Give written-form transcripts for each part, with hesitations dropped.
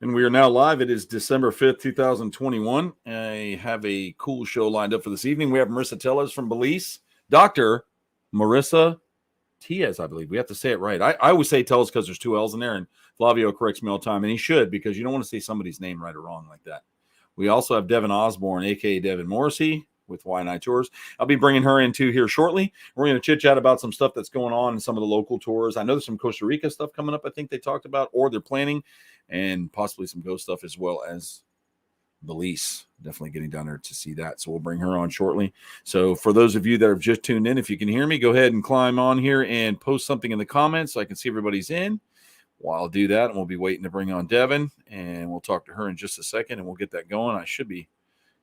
And we are now live. It is December 5th, 2021. I have a cool show lined up for this evening. We have Marissa Tellez from Belize, Dr. Marissa Tellez, I believe. We have to say it right. I always say Tellez because there's two L's in there, and Flavio corrects me all the time, and he should, because you don't want to say somebody's name right or wrong like that. We also have Devin Osbourn, a.k.a. Devin Morrissieey, with Y&I Tours. I'll be bringing her into here shortly. We're going to chit-chat about some stuff that's going on in some of the local tours. I know there's some Costa Rica stuff coming up I think they talked about, or they're planning, and possibly some ghost stuff as well as Belize. Definitely getting down there to see that. So we'll bring her on shortly. So for those of you that have just tuned in, if you can hear me, go ahead and climb on here and post something in the comments so I can see everybody's in. Well, I'll do that, and we'll be waiting to bring on Devin, and we'll talk to her in just a second, and we'll get that going. I should be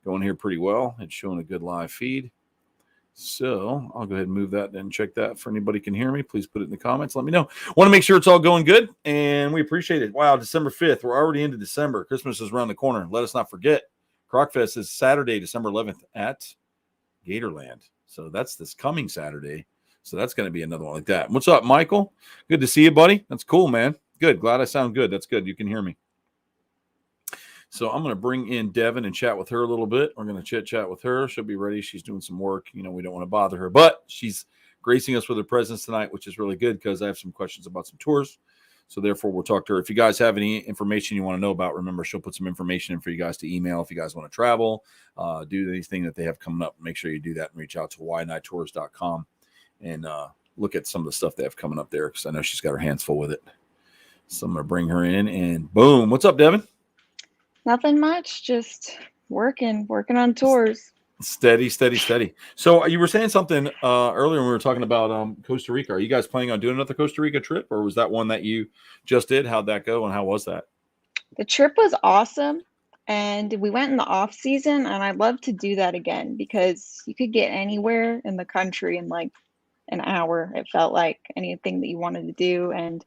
going here pretty well. It's showing a good live feed. So I'll go ahead and move that and check that for anybody can hear me. Please put it in the comments. Let me know. Want to make sure it's all going good, and we appreciate it. Wow, December 5th. We're already into December. Christmas is around the corner. Let us not forget, Croc Fest is Saturday, December 11th at Gatorland. So that's this coming Saturday. So that's going to be another one like that. What's up, Michael? Good to see you, buddy. That's cool, man. Good. Glad I sound good. That's good. You can hear me. So I'm going to bring in Devin and chat with her a little bit. We're going to chat with her. She'll be ready. She's doing some work. You know, we don't want to bother her, but she's gracing us with her presence tonight, which is really good because I have some questions about some tours. So therefore, we'll talk to her. If you guys have any information you want to know about, remember, she'll put some information in for you guys to email if you guys want to travel, do anything that they have coming up. Make sure you do that and reach out to ynitours.com and look at some of the stuff they have coming up there because I know she's got her hands full with it. So I'm going to bring her in and boom. What's up, Devin? Nothing much, just working on tours. Steady. So you were saying something earlier when we were talking about Costa Rica. Are you guys planning on doing another Costa Rica trip, or was that one that you just did? How'd that go, and how was that? The trip was awesome, and we went in the off season, and I'd love to do that again because you could get anywhere in the country in like an hour. It felt like anything that you wanted to do, and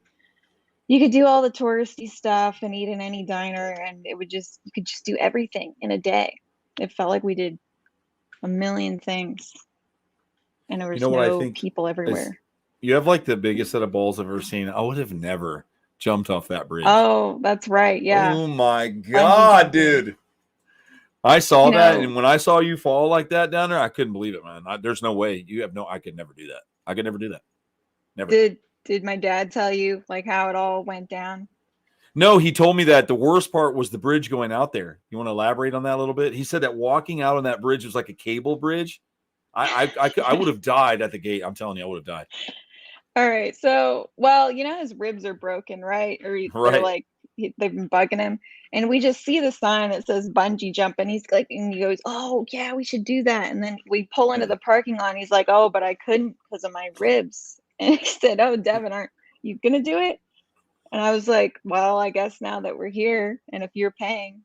you could do all the touristy stuff and eat in any diner, and you could just do everything in a day. It felt like we did a million things, and there was no people everywhere. You have like the biggest set of balls I've ever seen. I would have never jumped off that bridge. Oh, that's right. Yeah. Oh my God, dude. I saw that, and when I saw you fall like that down there, I couldn't believe it, man. There's no way. I could never do that. I could never do that. Never. Did my dad tell you like how it all went down? No, he told me that the worst part was the bridge going out there. You want to elaborate on that a little bit? He said that walking out on that bridge was like a cable bridge. I would have died at the gate. I'm telling you, I would have died. All right. So, well, his ribs are broken, right? Or they're like, they've been bugging him. And we just see the sign that says bungee jump. And he's like, and he goes, oh, yeah, we should do that. And then we pull into the parking lot. And he's like, oh, but I couldn't because of my ribs. And he said, oh, Devin, aren't you going to do it? And I was like, well, I guess now that we're here and if you're paying.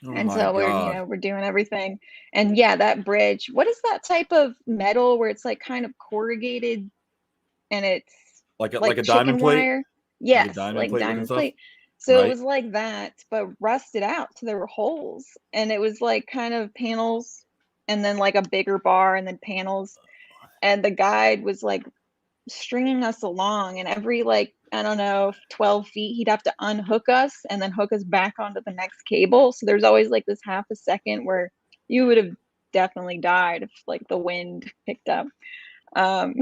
And so we're doing everything. And yeah, that bridge, what is that type of metal where it's like kind of corrugated and it's like a diamond plate? Wire? Yes, like diamond plate. So It was like that, but rusted out. So there were holes and it was like kind of panels and then like a bigger bar and then panels. And the guide was like stringing us along, and every 12 feet he'd have to unhook us and then hook us back onto the next cable. So there's always like this half a second where you would have definitely died if like the wind picked up. But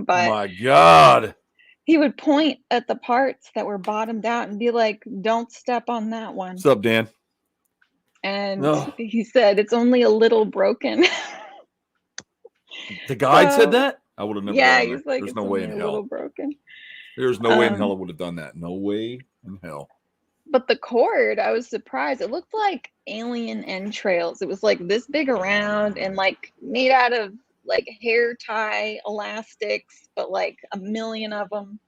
my God, he would point at the parts that were bottomed out and be like, don't step on that one. What's up, Dan? And he said it's only a little broken. The guide said that? I would have never. Yeah, he's like, there's no way in hell. Little broken. There's no way in hell I would have done that. No way in hell. But the cord, I was surprised. It looked like alien entrails. It was like this big around and like made out of like hair tie elastics, but like a million of them.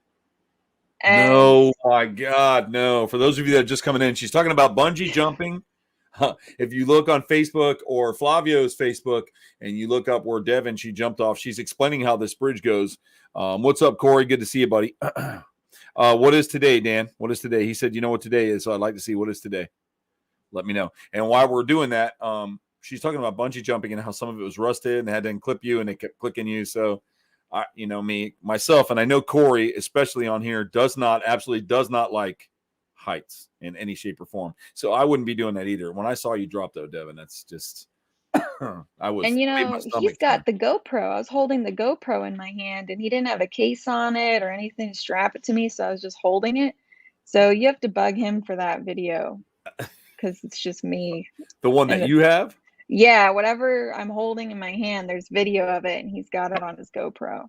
And no, my God, no. For those of you that are just coming in, she's talking about bungee jumping. If you look on Facebook or Flavio's Facebook and you look up where Devin, she jumped off, she's explaining how this bridge goes. What's up, Corey? Good to see you, buddy. What is today, Dan? What is today? He said, you know what today is, so I'd like to see what is today. Let me know. And while we're doing that, she's talking about bungee jumping and how some of it was rusted and they had to unclip you and they kept clicking you. So, myself, and I know Corey, especially on here, absolutely does not like heights in any shape or form. So I wouldn't be doing that either. When I saw you drop though, Devin, that's just I was And, made my he's stomach turn. got the GoPro. I was holding the GoPro in my hand, and he didn't have a case on it or anything to strap it to me, so I was just holding it. So you have to bug him for that video because it's just me. The one that you have? Yeah, whatever I'm holding in my hand, there's video of it, and he's got it on his GoPro.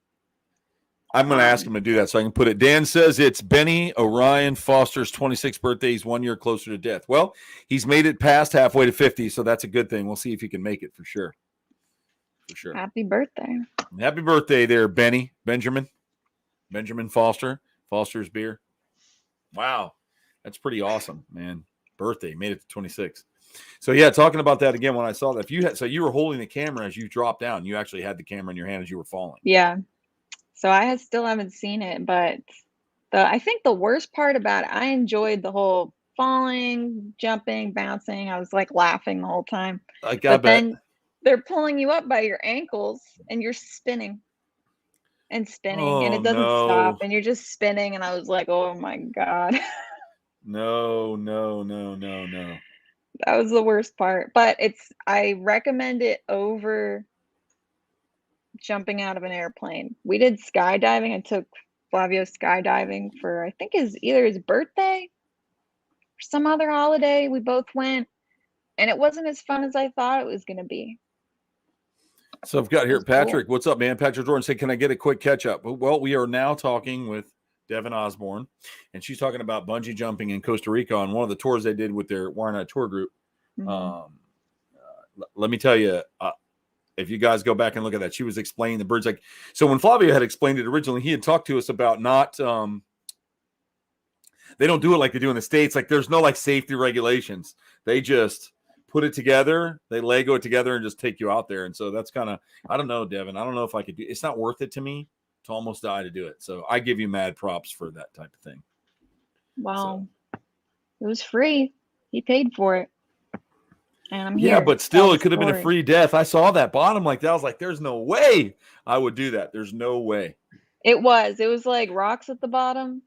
I'm going to ask him to do that so I can put it. Dan says it's Benny Orion Foster's 26th birthday. He's 1 year closer to death. Well, he's made it past halfway to 50, so that's a good thing. We'll see if he can make it for sure. For sure. Happy birthday. Happy birthday there, Benjamin Foster. Foster's beer. Wow. That's pretty awesome, man. Birthday. Made it to 26. So, yeah, talking about that again when I saw that. So you were holding the camera as you dropped down. You actually had the camera in your hand as you were falling. Yeah. So I still haven't seen it, but I think the worst part about it, I enjoyed the whole falling, jumping, bouncing. I was like laughing the whole time. But then they're pulling you up by your ankles and you're spinning and spinning, and it doesn't stop, and you're just spinning. And I was like, oh my God. No. That was the worst part. But I recommend it over jumping out of an airplane. We did skydiving. I took Flavio skydiving for, I think, either his birthday or some other holiday. We both went, and it wasn't as fun as I thought it was going to be. So I've got here Patrick. Cool. What's up, man? Patrick Jordan said, can I get a quick catch up? Well, we are now talking with Devin Osbourn, and she's talking about bungee jumping in Costa Rica on one of the tours they did with their Why Not tour group. Mm-hmm. Let me tell you, if you guys go back and look at that, she was explaining the birds. So when Flavio had explained it originally, he had talked to us about not, they don't do it like they do in the States. Like there's no like safety regulations. They just put it together, they Lego it together and just take you out there. And so that's kind of, I don't know, Devin, I don't know if I could do, it's not worth it to me to almost die to do it. So I give you mad props for that type of thing. Wow. So. It was free. He paid for it. And I'm here. But still, it could have been a free death. I saw that bottom like that. I was like, there's no way I would do that. There's no way. It was like rocks at the bottom.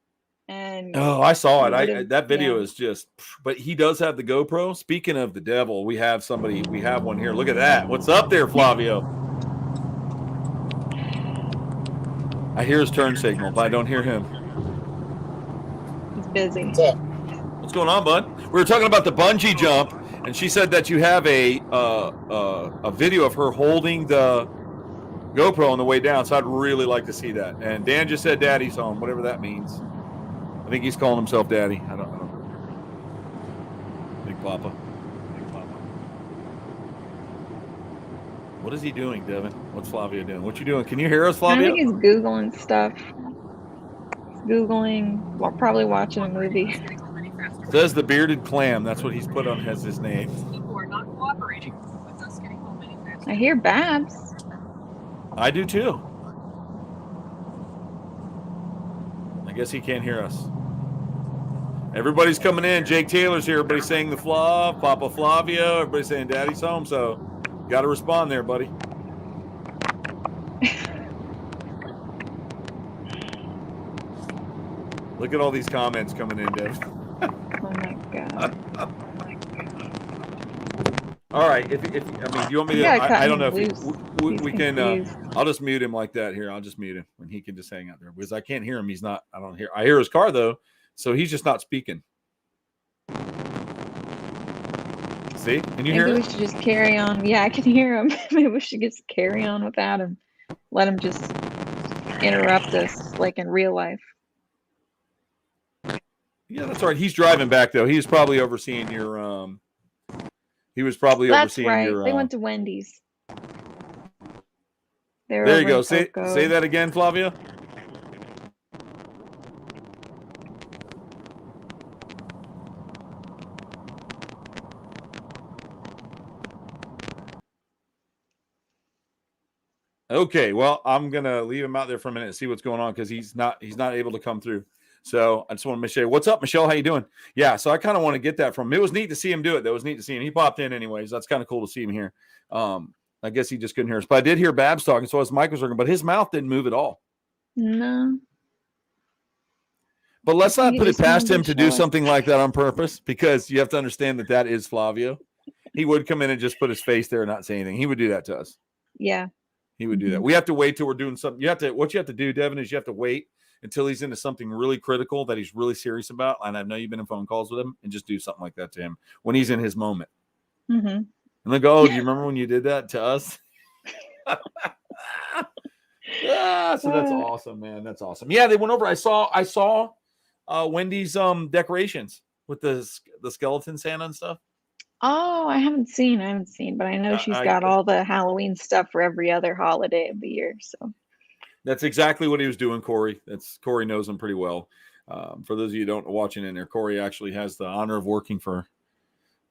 And I saw it. That video is just, but he does have the GoPro. Speaking of the devil, we have one here. Look at that. What's up there, Flavio? I hear his turn signal, but I don't hear him. He's busy. What's up? What's going on, bud? We were talking about the bungee jump. And she said that you have a video of her holding the GoPro on the way down. So I'd really like to see that. And Dan just said daddy's home, whatever that means. I think he's calling himself daddy. I don't know. Big Papa. What is he doing, Devin? What's Flavio doing? What you doing? Can you hear us, Flavio? I think he's Googling stuff. He's Googling, probably watching a movie. Says the bearded clam. That's what he's put on as his name. I hear Babs. I do too. I guess he can't hear us. Everybody's coming in. Jake Taylor's here. Everybody's saying the Flav, Papa Flavio. Everybody's saying daddy's home. So got to respond there, buddy. Look at all these comments coming in, Dev. Oh my God. All right. If do you want me to? I don't know if we can. I'll just mute him like that here. I'll just mute him and he can just hang out there because I can't hear him. He's not. I hear his car though, so he's just not speaking. See? Can you hear him? Maybe we should just carry on. Yeah, I can hear him. Maybe we should just carry on without him. Let him just interrupt us like in real life. Yeah, that's all right. He's driving back though. He's probably overseeing your He was probably overseeing your They went to Wendy's. There you go. Say that again, Flavia. Okay, well, I'm gonna leave him out there for a minute and see what's going on because he's not able to come through. So I just want to say, what's up, Michelle? How you doing? Yeah, so I kind of want to get that from him. It was neat to see him do it. That was neat to see him. He popped in anyways. That's kind of cool to see him here. I guess he just couldn't hear us. But I did hear Babs talking, so his mic was working, but his mouth didn't move at all. No. But let's not put it past him to do show us. something like that on purpose, because you have to understand that is Flavio. He would come in and just put his face there and not say anything. He would do that to us. Yeah. He would do that. We have to wait till we're doing something. What you have to do, Devin, is you have to wait until he's into something really critical that he's really serious about. And I know you've been in phone calls with him, and just do something like that to him when he's in his moment. And they go, "Oh, do you remember when you did that to us?" So that's awesome, man. That's awesome. Yeah, they went over. I saw Wendy's decorations with the skeleton Santa and stuff. Oh, I haven't seen, but I know she's got all the Halloween stuff for every other holiday of the year. So that's exactly what he was doing, Corey. Corey knows him pretty well. For those of you who don't watching in there, Corey actually has the honor of working for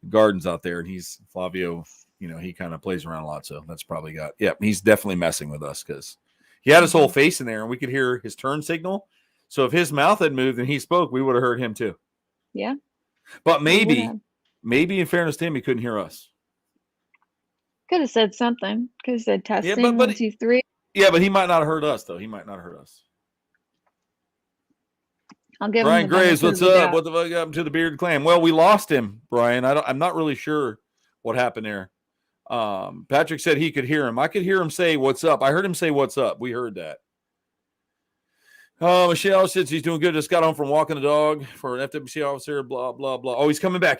gardens out there, and he's Flavio. He kind of plays around a lot, so that's probably he's definitely messing with us, because he had his whole face in there, and we could hear his turn signal. So if his mouth had moved and he spoke, we would have heard him too. Yeah. But maybe in fairness to him, he couldn't hear us. Could have said something. Could have said testing, 1, 2, 3. Yeah, but he might not have heard us, though. He might not have heard us. I'll give Brian him Graves, what's up? What the fuck happened to the bearded clam? Well, we lost him, Brian. I'm not really sure what happened there. Patrick said he could hear him. I could hear him say, "What's up?" I heard him say, "What's up?" We heard that. Michelle says he's doing good. Just got home from walking the dog for an FWC officer. Blah, blah, blah. Oh, he's coming back.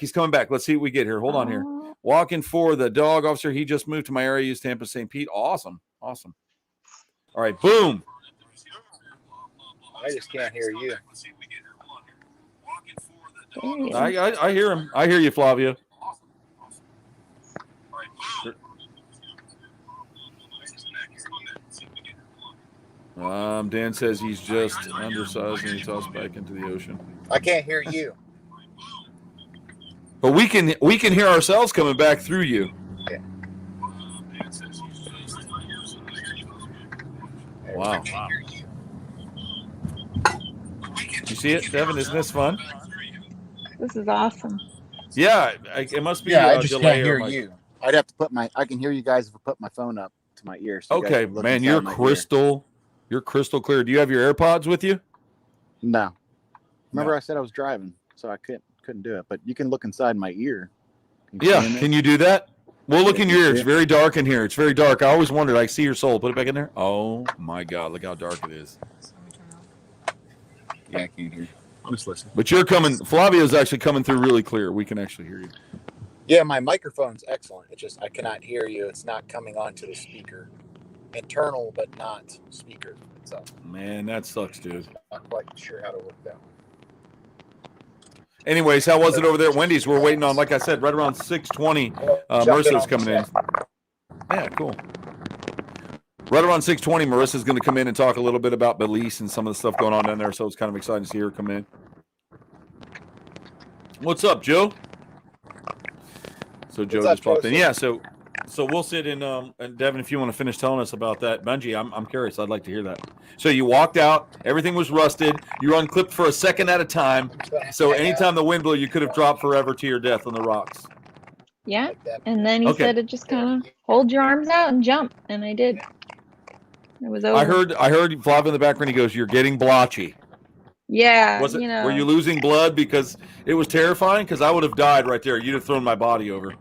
Let's see what we get here. Hold on here. Walking for the dog officer. He just moved to my area. He's Tampa, St. Pete. Awesome. All right. Boom. I just can't hear you. I hear him. I hear you, Flavio. Dan says he's just undersized and he tossed back into the ocean. I can't hear you. But we can hear ourselves coming back through you. Yeah. Wow. You see it, Devin? Isn't this fun? This is awesome. Yeah, it must be. Yeah, I just can't hear you. I'd have to I can hear you guys if I put my phone up to my ear. So okay, man, you're crystal clear. Do you have your AirPods with you? No. Remember, I said I was driving, so I couldn't do it. But you can look inside my ear. Can you do that? We'll look in your ear. It's very dark in here. It's very dark. I always wondered. I see your soul. Put it back in there. Oh my God! Look how dark it is. Yeah, I can't hear you. I'm just listening. But you're coming. Flavio's actually coming through really clear. We can actually hear you. Yeah, my microphone's excellent. It's just I cannot hear you. It's not coming onto the speaker. Internal, but not speaker itself. Man, that sucks, dude. Not quite sure how to work that one. Anyways, how was it over there at Wendy's? We're waiting on, like I said, right around 6:20. Marissa's coming in. Yeah, cool. Right around 6:20, Marissa's going to come in and talk a little bit about Belize and some of the stuff going on down there. So it's kind of exciting to see her come in. What's up, Joe? So Joe just popped in. Yeah, so we'll sit in. And Devin, if you want to finish telling us about that bungee, I'm curious. I'd like to hear that. So you walked out. Everything was rusted. You were unclipped for a second at a time. So anytime the wind blew, you could have dropped forever to your death on the rocks. Yeah, and then he said it just kind of hold your arms out and jump, and I did. It was over. I heard Flavio in the background. He goes, "You're getting blotchy." Yeah. Was it? Were you losing blood because it was terrifying? Because I would have died right there. You'd have thrown my body over.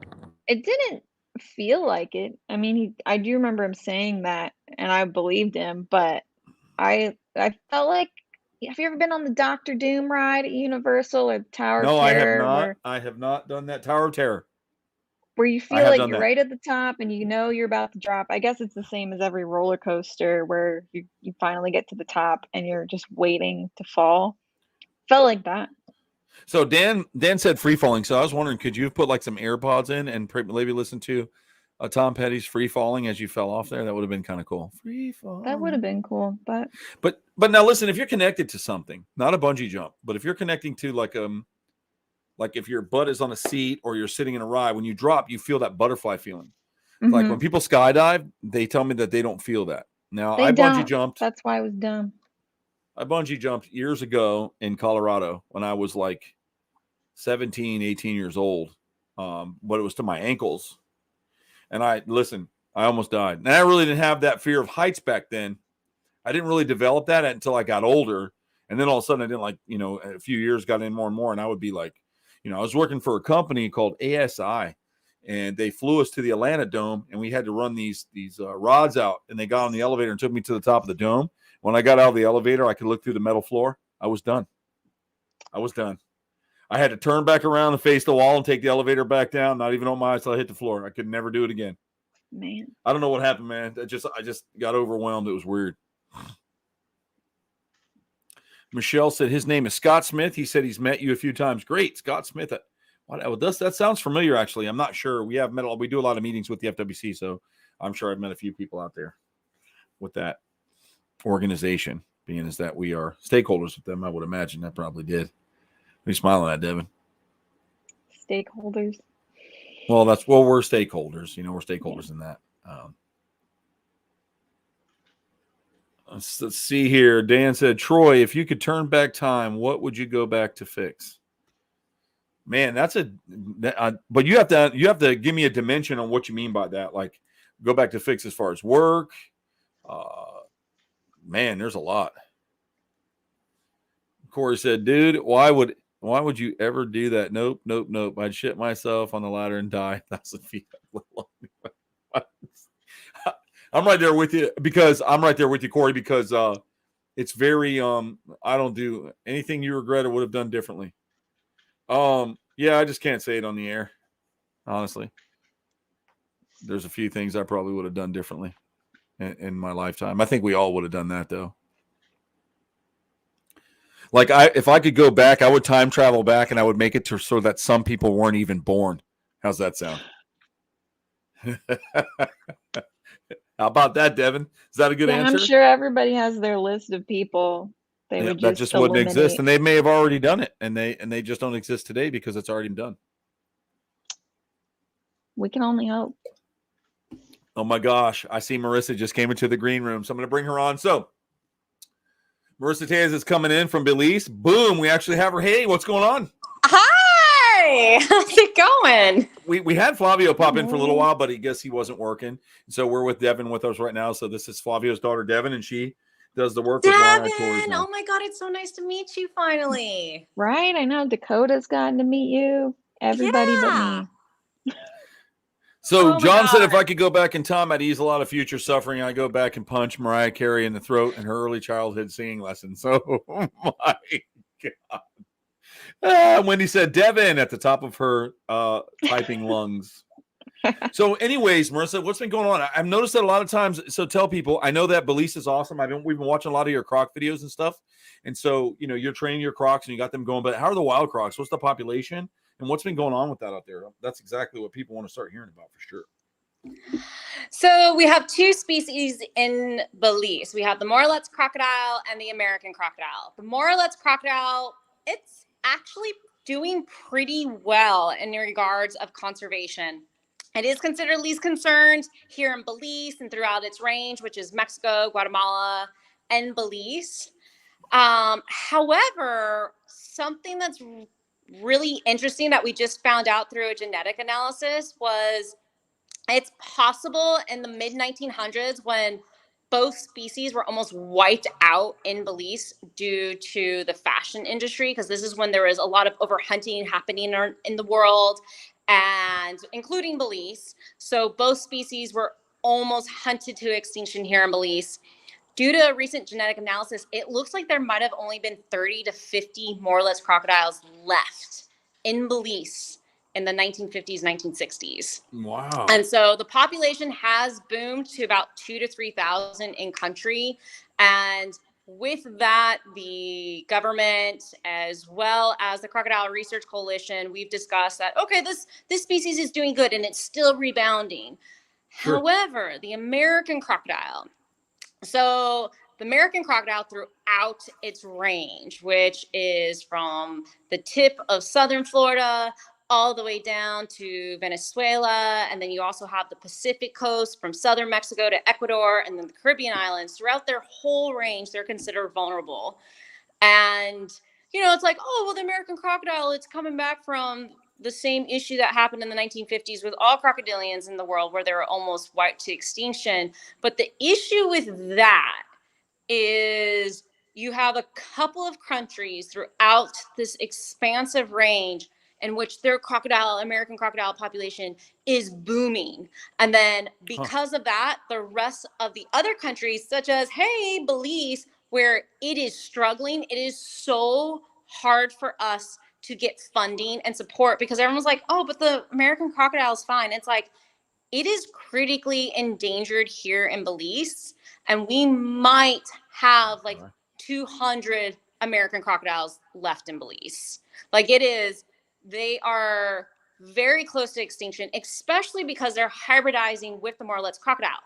It didn't feel like it. I mean, I do remember him saying that, and I believed him. But I felt like. Have you ever been on the Dr. Doom ride at Universal or Tower of Terror? No, I have not. I have not done that. Tower of Terror. Where you feel like you're right at the top and you know you're about to drop. I guess it's the same as every roller coaster where you finally get to the top and you're just waiting to fall. Felt like that. So Dan said free falling. So I was wondering, could you have put like some AirPods in and maybe listen to Tom Petty's Free Falling as you fell off there? That would have been kind of cool. Free falling. That would have been cool, but now listen, if you're connected to something, not a bungee jump, but if you're connecting to like if your butt is on a seat or you're sitting in a ride, when you drop, you feel that butterfly feeling. Mm-hmm. Like when people skydive, they tell me that they don't feel that. Now I bungee jumped. That's why I was dumb. I bungee jumped years ago in Colorado when I was like 17, 18 years old. But it was to my ankles. And I almost died. And I really didn't have that fear of heights back then. I didn't really develop that until I got older. And then all of a sudden I didn't like, a few years got in more and more. And I would be like, I was working for a company called ASI, and they flew us to the Atlanta Dome, and we had to run these rods out, and they got on the elevator and took me to the top of the dome. When I got out of the elevator, I could look through the metal floor. I was done. I had to turn back around and face the wall and take the elevator back down, not even on my eyes till I hit the floor. I could never do it again. Man. I don't know what happened, man. I just got overwhelmed. It was weird. Michelle said his name is Scott Smith. He said he's met you a few times. Great, Scott Smith. That sounds familiar, actually. I'm not sure. We do a lot of meetings with the FWC, so I'm sure I've met a few people out there with that organization, being as that we are stakeholders with them. I would imagine that probably did. What are you smiling at, Devin? Stakeholders. Well, we're stakeholders. We're stakeholders in that. Let's see here. Dan said, Troy, if you could turn back time, what would you go back to fix? Man, but you have to give me a dimension on what you mean by that. Like, go back to fix as far as work. Man, there's a lot. Corey said, dude, why would you ever do that? Nope. I'd shit myself on the ladder and die. That's a feat. I'm right there with you, Corey, because it's very I don't do anything you regret or would have done differently. Yeah, I just can't say it on the air. Honestly. There's a few things I probably would have done differently in my lifetime. I think we all would have done that, though. Like, if I could go back, I would time travel back, and I would make it so that some people weren't even born. How's that sound? How about that, Devin? Is that a good answer? I'm sure everybody has their list of people that just wouldn't exist, and they may have already done it, and they just don't exist today because it's already done. We can only hope. Oh my gosh! I see Marissa just came into the green room, so I'm going to bring her on. So, Marissa Tellez is coming in from Belize. Boom! We actually have her. Hey, what's going on? Hi! How's it going? We had Flavio pop in for a little while, but I guess he wasn't working. So we're with Devin with us right now. So this is Flavio's daughter, Devin, and she does the work with Devin! Tours. Oh my God, it's so nice to meet you finally. Right? I know Dakota's gotten to meet you. Everybody but me. So John said if I could go back in time, I'd ease a lot of future suffering. I go back and punch Mariah Carey in the throat in her early childhood singing lessons. So, oh my God. Wendy said Devin at the top of her typing lungs. So anyways, Marissa, what's been going on? I've noticed that a lot of times, so tell people, I know that Belize is awesome. We've been watching a lot of your Croc videos and stuff. And so, you're training your Crocs and you got them going, but how are the wild Crocs? What's the population? And what's been going on with that out there? That's exactly what people want to start hearing about for sure. So we have two species in Belize. We have the Morrissieey crocodile and the American crocodile. The Morrissieey crocodile, it's actually doing pretty well in regards of conservation. It is considered least concerned here in Belize and throughout its range, which is Mexico, Guatemala, and Belize. However, something that's really interesting that we just found out through a genetic analysis was it's possible in the mid-1900s when both species were almost wiped out in Belize due to the fashion industry, because this is when there was a lot of overhunting happening in the world, and including Belize. So both species were almost hunted to extinction here in Belize. Due to a recent genetic analysis, it looks like there might have only been 30 to 50 Morrissieey crocodiles left in Belize in the 1950s, 1960s. Wow. And so the population has boomed to about 2,000 to 3,000 in country. And with that, the government, as well as the Crocodile Research Coalition, we've discussed that, okay, this species is doing good and it's still rebounding. Sure. However, the American crocodile, so the American crocodile throughout its range, which is from the tip of southern Florida all the way down to Venezuela, and then you also have the Pacific coast from southern Mexico to Ecuador, and then the Caribbean islands. Throughout their whole range, they're considered vulnerable. And, it's like, oh, well, the American crocodile, it's coming back from the same issue that happened in the 1950s with all crocodilians in the world, where they were almost wiped to extinction. But the issue with that is you have a couple of countries throughout this expansive range in which their American crocodile population is booming. And then because of that, the rest of the other countries, such as, hey, Belize, where it is struggling, it is so hard for us to get funding and support because everyone's like, oh, but the American crocodile is fine. It's like, it is critically endangered here in Belize, and we might have like 200 American crocodiles left in Belize. Like they are very close to extinction, especially because they're hybridizing with the Morrissieey crocodile.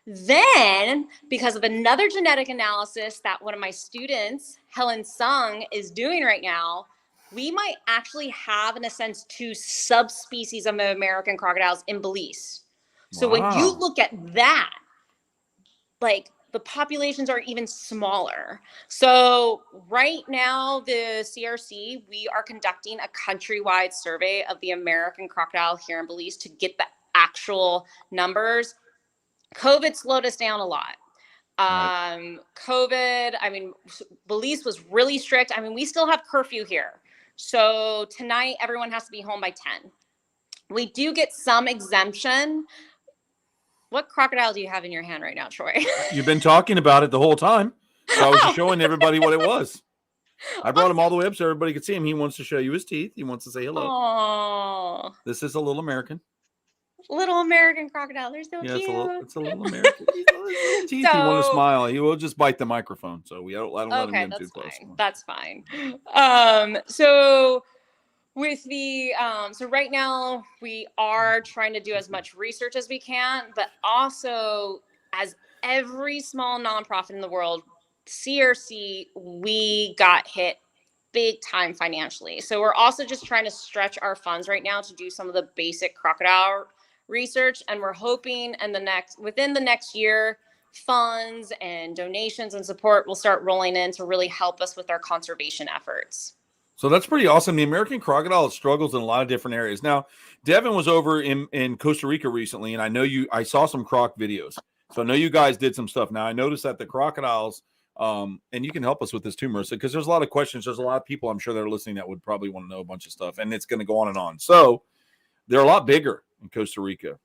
Then, because of another genetic analysis that one of my students, Helen Sung, is doing right now, we might actually have, in a sense, 2 subspecies of American crocodiles in Belize. So when you look at that, like the populations are even smaller. So right now, the CRC, we are conducting a countrywide survey of the American crocodile here in Belize to get the actual numbers. COVID slowed us down a lot. COVID, I mean, Belize was really strict. I mean, we still have curfew here. So tonight, everyone has to be home by 10. We do get some exemption. What crocodile do you have in your hand right now, Troy? You've been talking about it the whole time. So I was just showing everybody what it was. I brought him all the way up so everybody could see him. He wants to show you his teeth. He wants to say hello. Aww. This is a little American. Little American crocodile. They're so cute. It's a little American. He's a little teeth. He want to smile. He will just bite the microphone. So I don't let him get too close. That's fine. So with the so right now we are trying to do as much research as we can, but also as every small nonprofit in the world, CRC, we got hit big time financially. So we're also just trying to stretch our funds right now to do some of the basic crocodile research, and we're hoping within the next year, funds and donations and support will start rolling in to really help us with our conservation efforts. So that's pretty awesome. The American crocodile struggles in a lot of different areas. Now, Devin was over in Costa Rica recently, and I saw some croc videos. So I know you guys did some stuff. Now I noticed that the crocodiles, and you can help us with this too, Marissa, because there's a lot of questions. There's a lot of people I'm sure that are listening that would probably want to know a bunch of stuff, and it's going to go on and on. So they're a lot bigger in Costa Rica.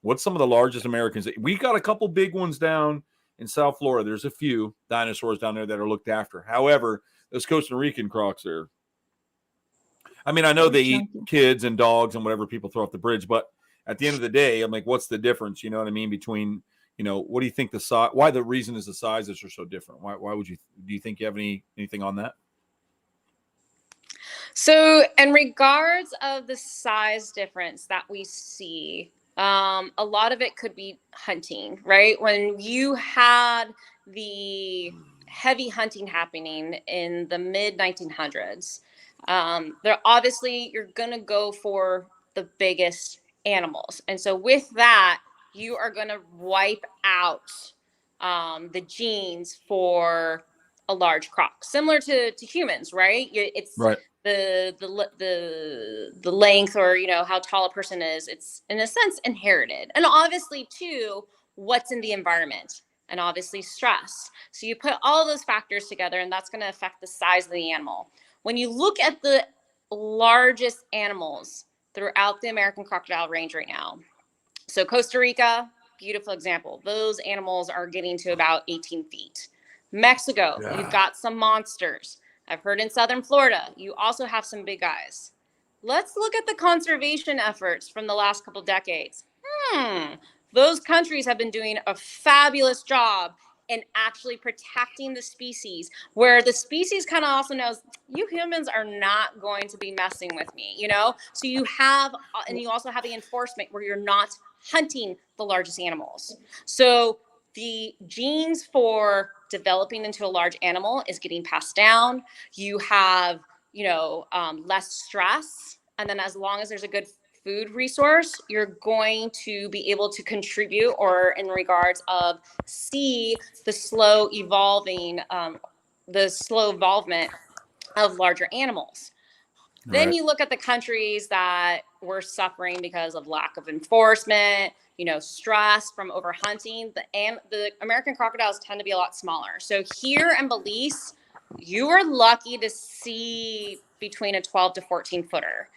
What's some of the largest Americans? We got a couple big ones down in South Florida. There's a few dinosaurs down there that are looked after. However, those Costa Rican crocs are, I mean, I know they eat kids and dogs and whatever people throw off the bridge, but at the end of the day, I'm like, what's the difference? You know what I mean? Between, what do you think the size, why the reason is the sizes are so different? Why do you think you have anything on that? So in regards of the size difference that we see, a lot of it could be hunting, right? When you had the heavy hunting happening in the mid 1900s, you're going to go for the biggest animals. And so with that, you are going to wipe out the genes for a large croc, similar to humans, right? It's right. The length or, how tall a person is, it's in a sense inherited. And obviously too, what's in the environment and obviously stress. So you put all those factors together and that's going to affect the size of the animal. When you look at the largest animals throughout the American crocodile range right now, so Costa Rica, beautiful example. Those animals are getting to about 18 feet. Mexico, you've got some monsters. I've heard in Southern Florida, you also have some big guys. Let's look at the conservation efforts from the last couple decades. Those countries have been doing a fabulous job in actually protecting the species, where the species kind of also knows you humans are not going to be messing with me, So you have, and you also have the enforcement where you're not hunting the largest animals. So the genes for developing into a large animal is getting passed down. You have, less stress. And then as long as there's a good food resource, you're going to be able to contribute, or in regards of see the slow evolvement of larger animals. Then you look at the countries that were suffering because of lack of enforcement, stress from overhunting. The American crocodiles tend to be a lot smaller. So here in Belize, you are lucky to see between a 12 to 14 footer.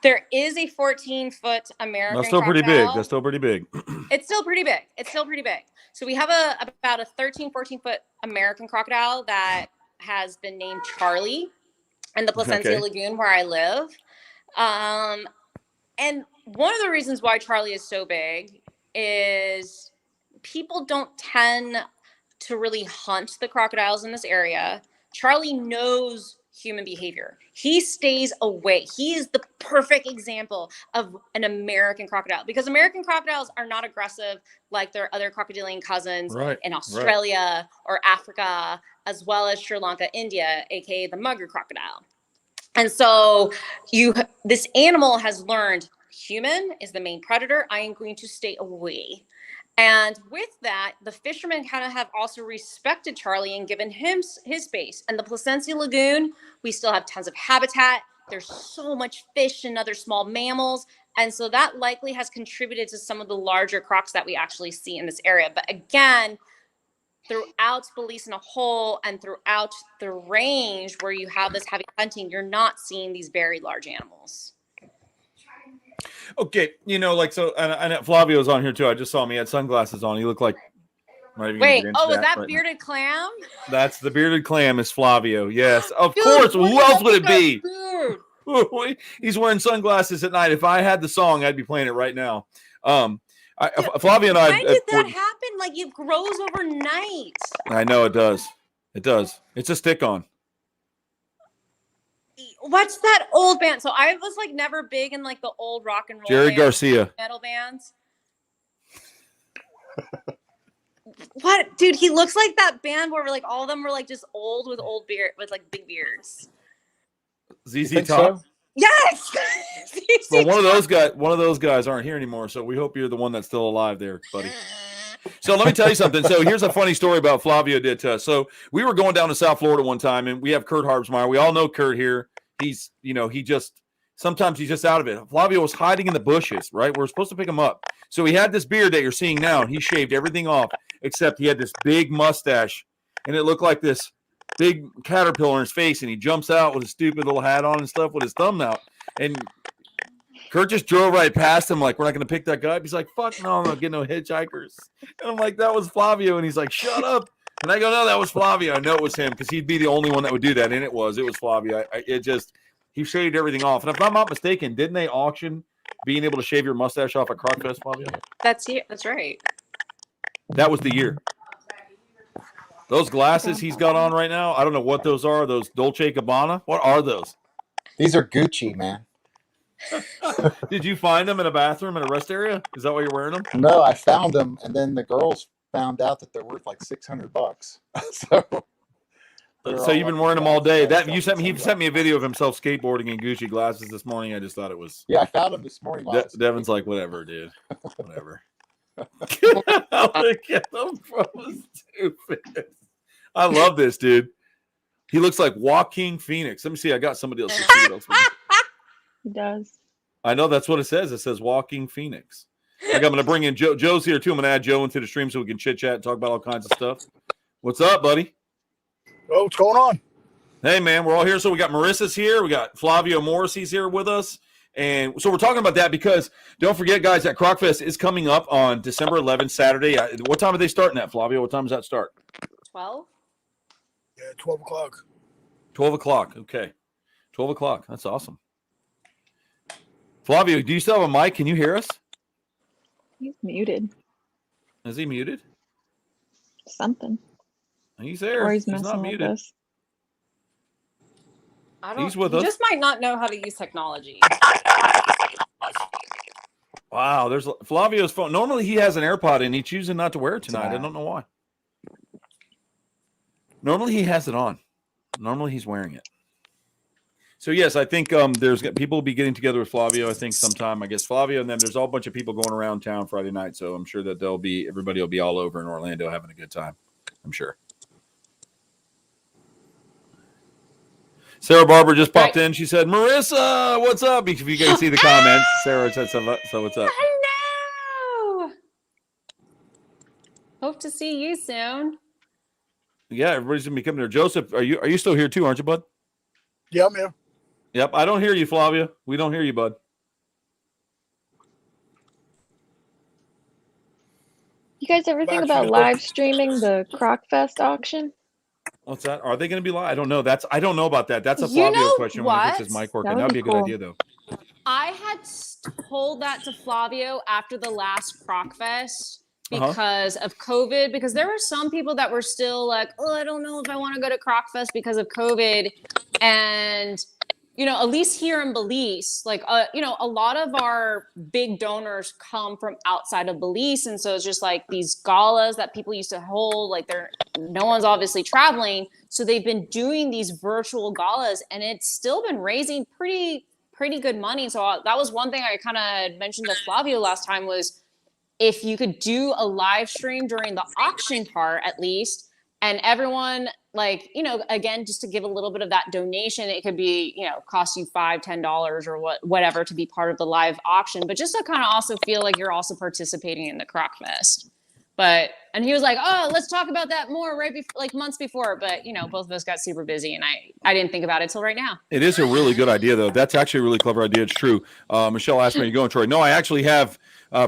There is a 14-foot American That's still crocodile. pretty big. That's still pretty big. It's still pretty big. It's still pretty big. So we have about a 13, 14-foot American crocodile that has been named Charlie in the Placencia Lagoon where I live. And one of the reasons why Charlie is so big is people don't tend to really hunt the crocodiles in this area. Charlie knows human behavior. He stays away. He is the perfect example of an American crocodile because American crocodiles are not aggressive like their other crocodilian cousins in Australia or Africa, as well as Sri Lanka, India, aka the mugger crocodile. And so this animal has learned human is the main predator. I am going to stay away. And with that, the fishermen kind of have also respected Charlie and given him his space. And the Placencia Lagoon, we still have tons of habitat. There's so much fish and other small mammals. And so that likely has contributed to some of the larger crocs that we actually see in this area. But again, throughout Belize in a whole and throughout the range where you have this heavy hunting, you're not seeing these very large animals. Okay, and Flavio's on here too. I just saw him. He had sunglasses on. He looked like. Wait, was that bearded clam? That's the bearded clam. Is Flavio? Yes, of course. Who else would it be? He's wearing sunglasses at night. If I had the song, I'd be playing it right now. Flavio and I. When did that happen? Like it grows overnight. I know it does. It does. It's a stick-on. What's that old band? So I was like never big in like the old rock and roll Jerry Garcia metal bands. What, dude? He looks like that band where like all of them were like just old with old beard with like big beards. ZZ Top. So? Yes. Well, one of those guys aren't here anymore. So we hope you're the one that's still alive there, buddy. So let me tell you something. So here's a funny story about Flavio did to us. So we were going down to South Florida one time, and we have Kurt Harbsmeyer. We all know Kurt here. He's, sometimes he's just out of it. Flavio was hiding in the bushes, right? We're supposed to pick him up. So he had this beard that you're seeing now, and he shaved everything off, except he had this big mustache, and it looked like this big caterpillar in his face, and he jumps out with his stupid little hat on and stuff with his thumb out. And Kurt just drove right past him like, we're not going to pick that guy up. He's like, fuck no, I'm not getting no hitchhikers. And I'm like, that was Flavio. And he's like, shut up. And I go, no, that was Flavio. I know it was him because he'd be the only one that would do that. And it was Flavio. He shaved everything off. And if I'm not mistaken, didn't they auction being able to shave your mustache off at Croc Fest, Flavio? That's right. That was the year. Those glasses he's got on right now, I don't know what those are. Those Dolce & Gabbana? What are those? These are Gucci, man. Did you find them in a bathroom in a rest area? Is that why you're wearing them? No, I found them, and then the girls found out that they're worth like $600. So you've been wearing them all day. He sent me a video of himself skateboarding in Gucci glasses this morning. I just thought it was. Yeah, I found them this morning. Devin's like, whatever, dude. Whatever. Look at them, bro. Stupid. I love this, dude. He looks like Joaquin Phoenix. Let me see. I got somebody else. He does. I know that's what it says. It says Joaquin Phoenix. Like I'm going to bring in Joe. Joe's here too. I'm going to add Joe into the stream so we can chit chat and talk about all kinds of stuff. What's up, buddy? Oh, what's going on? Hey, man, we're all here. So we got Marissa's here. We got Flavio Morrissie's here with us. And so we're talking about that because don't forget, guys, that Croc Fest is coming up on December 11th, Saturday. What time are they starting at, Flavio? What time does that start? 12? Yeah, 12 o'clock. 12 o'clock. Okay. 12 o'clock. That's awesome. Flavio, do you still have a mic? Can you hear us? He's muted. Is he muted? Something. He's there. Or he's not muted. Us. He's with us. Just might not know how to use technology. Wow, there's Flavio's phone. Normally he has an AirPod in. He's choosing not to wear it tonight. I don't know why. Normally he has it on. Normally he's wearing it. So yes, I think there's people will be getting together with Flavio. I think sometime. I guess Flavio, and then there's a whole bunch of people going around town Friday night. So I'm sure that everybody will be all over in Orlando having a good time. I'm sure. Sarah Barber just popped in. She said, Marissa, what's up? If you guys see the comments, Sarah said, so what's up? Hello. Hope to see you soon. Yeah, everybody's going to be coming there. Joseph, are you still here too, aren't you, bud? Yeah, I'm here. Yep, I don't hear you, Flavio. We don't hear you, bud. You guys ever think about live streaming the Croc Fest auction? What's that? Are they going to be live? I don't know. I don't know about that. That's a Flavio question when he gets his mic working. That'd be a good idea, though. I had told that to Flavio after the last Croc Fest because of COVID, because there were some people that were still like, oh, I don't know if I want to go to Croc Fest because of COVID. And, you know, at least here in Belize, like, you know, a lot of our big donors come from outside of Belize. And so it's just like these galas that people used to hold, like no one's obviously traveling. So they've been doing these virtual galas and it's still been raising pretty good money. So that was one thing I kind of mentioned to Flavio last time was if you could do a live stream during the auction part, at least, and everyone, like, you know, again, just to give a little bit of that donation, it could be, you know, cost you $5, $10 or whatever to be part of the live auction, but just to kind of also feel like you're also participating in the Croc Fest. And he was like, oh, let's talk about that more like months before. But, you know, both of us got super busy and I didn't think about it till right now. It is a really good idea, though. That's actually a really clever idea. It's true. Michelle asked me, are you going, Troy? No, I actually have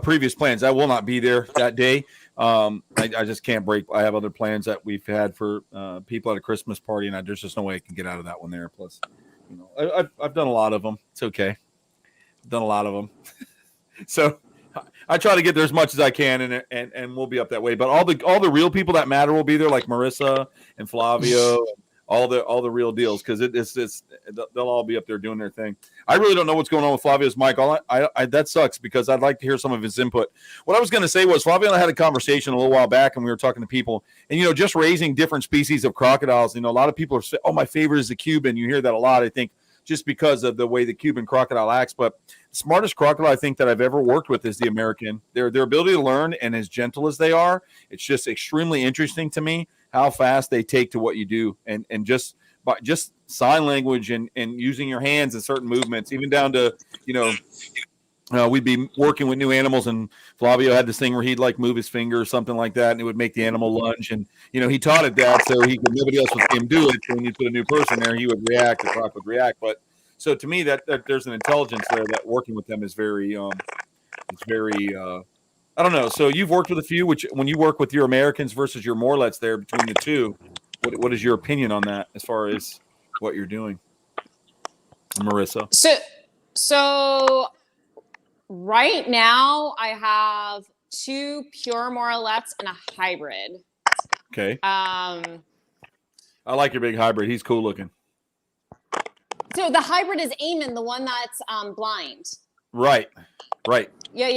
previous plans. I will not be there that day. I just can't break. I have other plans that we've had for people at a Christmas party, and there's just no way I can get out of that one there. Plus, you know, I've done a lot of them. It's okay. I've done a lot of them. So I try to get there as much as I can, and we'll be up that way. But all the real people that matter will be there, like Marissa and Flavio, all the real deals, because they'll all be up there doing their thing. I really don't know what's going on with Flavio's mic. That sucks because I'd like to hear some of his input. What I was going to say was Flavio and I had a conversation a little while back, and we were talking to people, and you know, just raising different species of crocodiles. You know, a lot of people are saying, "Oh, my favorite is the Cuban." You hear that a lot, I think, just because of the way the Cuban crocodile acts. But the smartest crocodile I think that I've ever worked with is the American. Their ability to learn, and as gentle as they are, it's just extremely interesting to me how fast they take to what you do, and just sign language and using your hands in certain movements, even down to, you know, we'd be working with new animals, and Flavio had this thing where he'd like move his finger or something like that, and it would make the animal lunge. And, you know, he taught it that so nobody else would see him do it. So when you put a new person there, he would react, the Croc would react. But so to me, that there's an intelligence there that working with them is very, I don't know. So you've worked with a few, which when you work with your Americans versus your Morlets there between the two, what is your opinion on that as far as what you're doing, Marissa? So right now I have 2 pure Morlets and a hybrid. Okay. I like your big hybrid. He's cool looking. So the hybrid is Eamon, the one that's blind. Right. Yeah.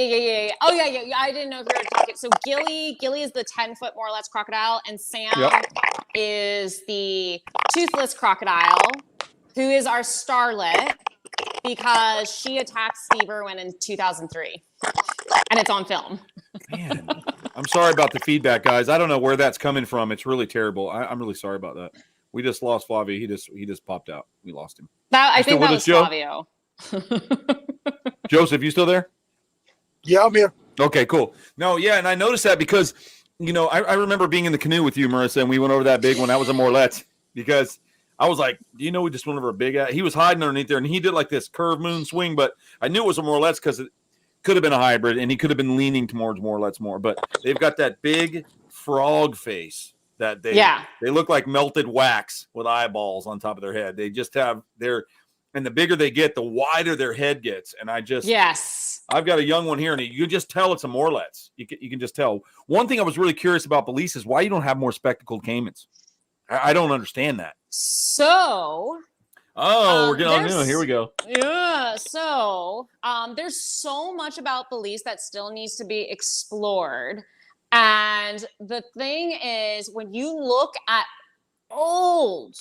Oh, yeah. I didn't know if you were talking. So Gilly is the 10-foot Morlet's crocodile, and Sam is the toothless crocodile, who is our starlet because she attacked Steve Irwin in 2003, and it's on film. Man, I'm sorry about the feedback, guys. I don't know where that's coming from. It's really terrible. I'm really sorry about that. We just lost Flavio. He just popped out. We lost him. I think that was Flavio. Joseph, you still there? Yeah, I'm here. Okay, cool. No, yeah, and I noticed that because, you know, I remember being in the canoe with you, Marissa, and we went over that big one. That was a Morlet, because I was like, do you know we just went over a big – he was hiding underneath there, and he did like this curved moon swing, but I knew it was a Morlet because it could have been a hybrid, and he could have been leaning towards Morlets more. But they've got that big frog face that they look like melted wax with eyeballs on top of their head. They just have their – and the bigger they get, the wider their head gets. And I've got a young one here, and you can just tell it's a Morlets. You can just tell. One thing I was really curious about Belize is why you don't have more spectacled caimans. I don't understand that. So, we're getting on new. Here we go. Yeah. So, there's so much about Belize that still needs to be explored. And the thing is, when you look at old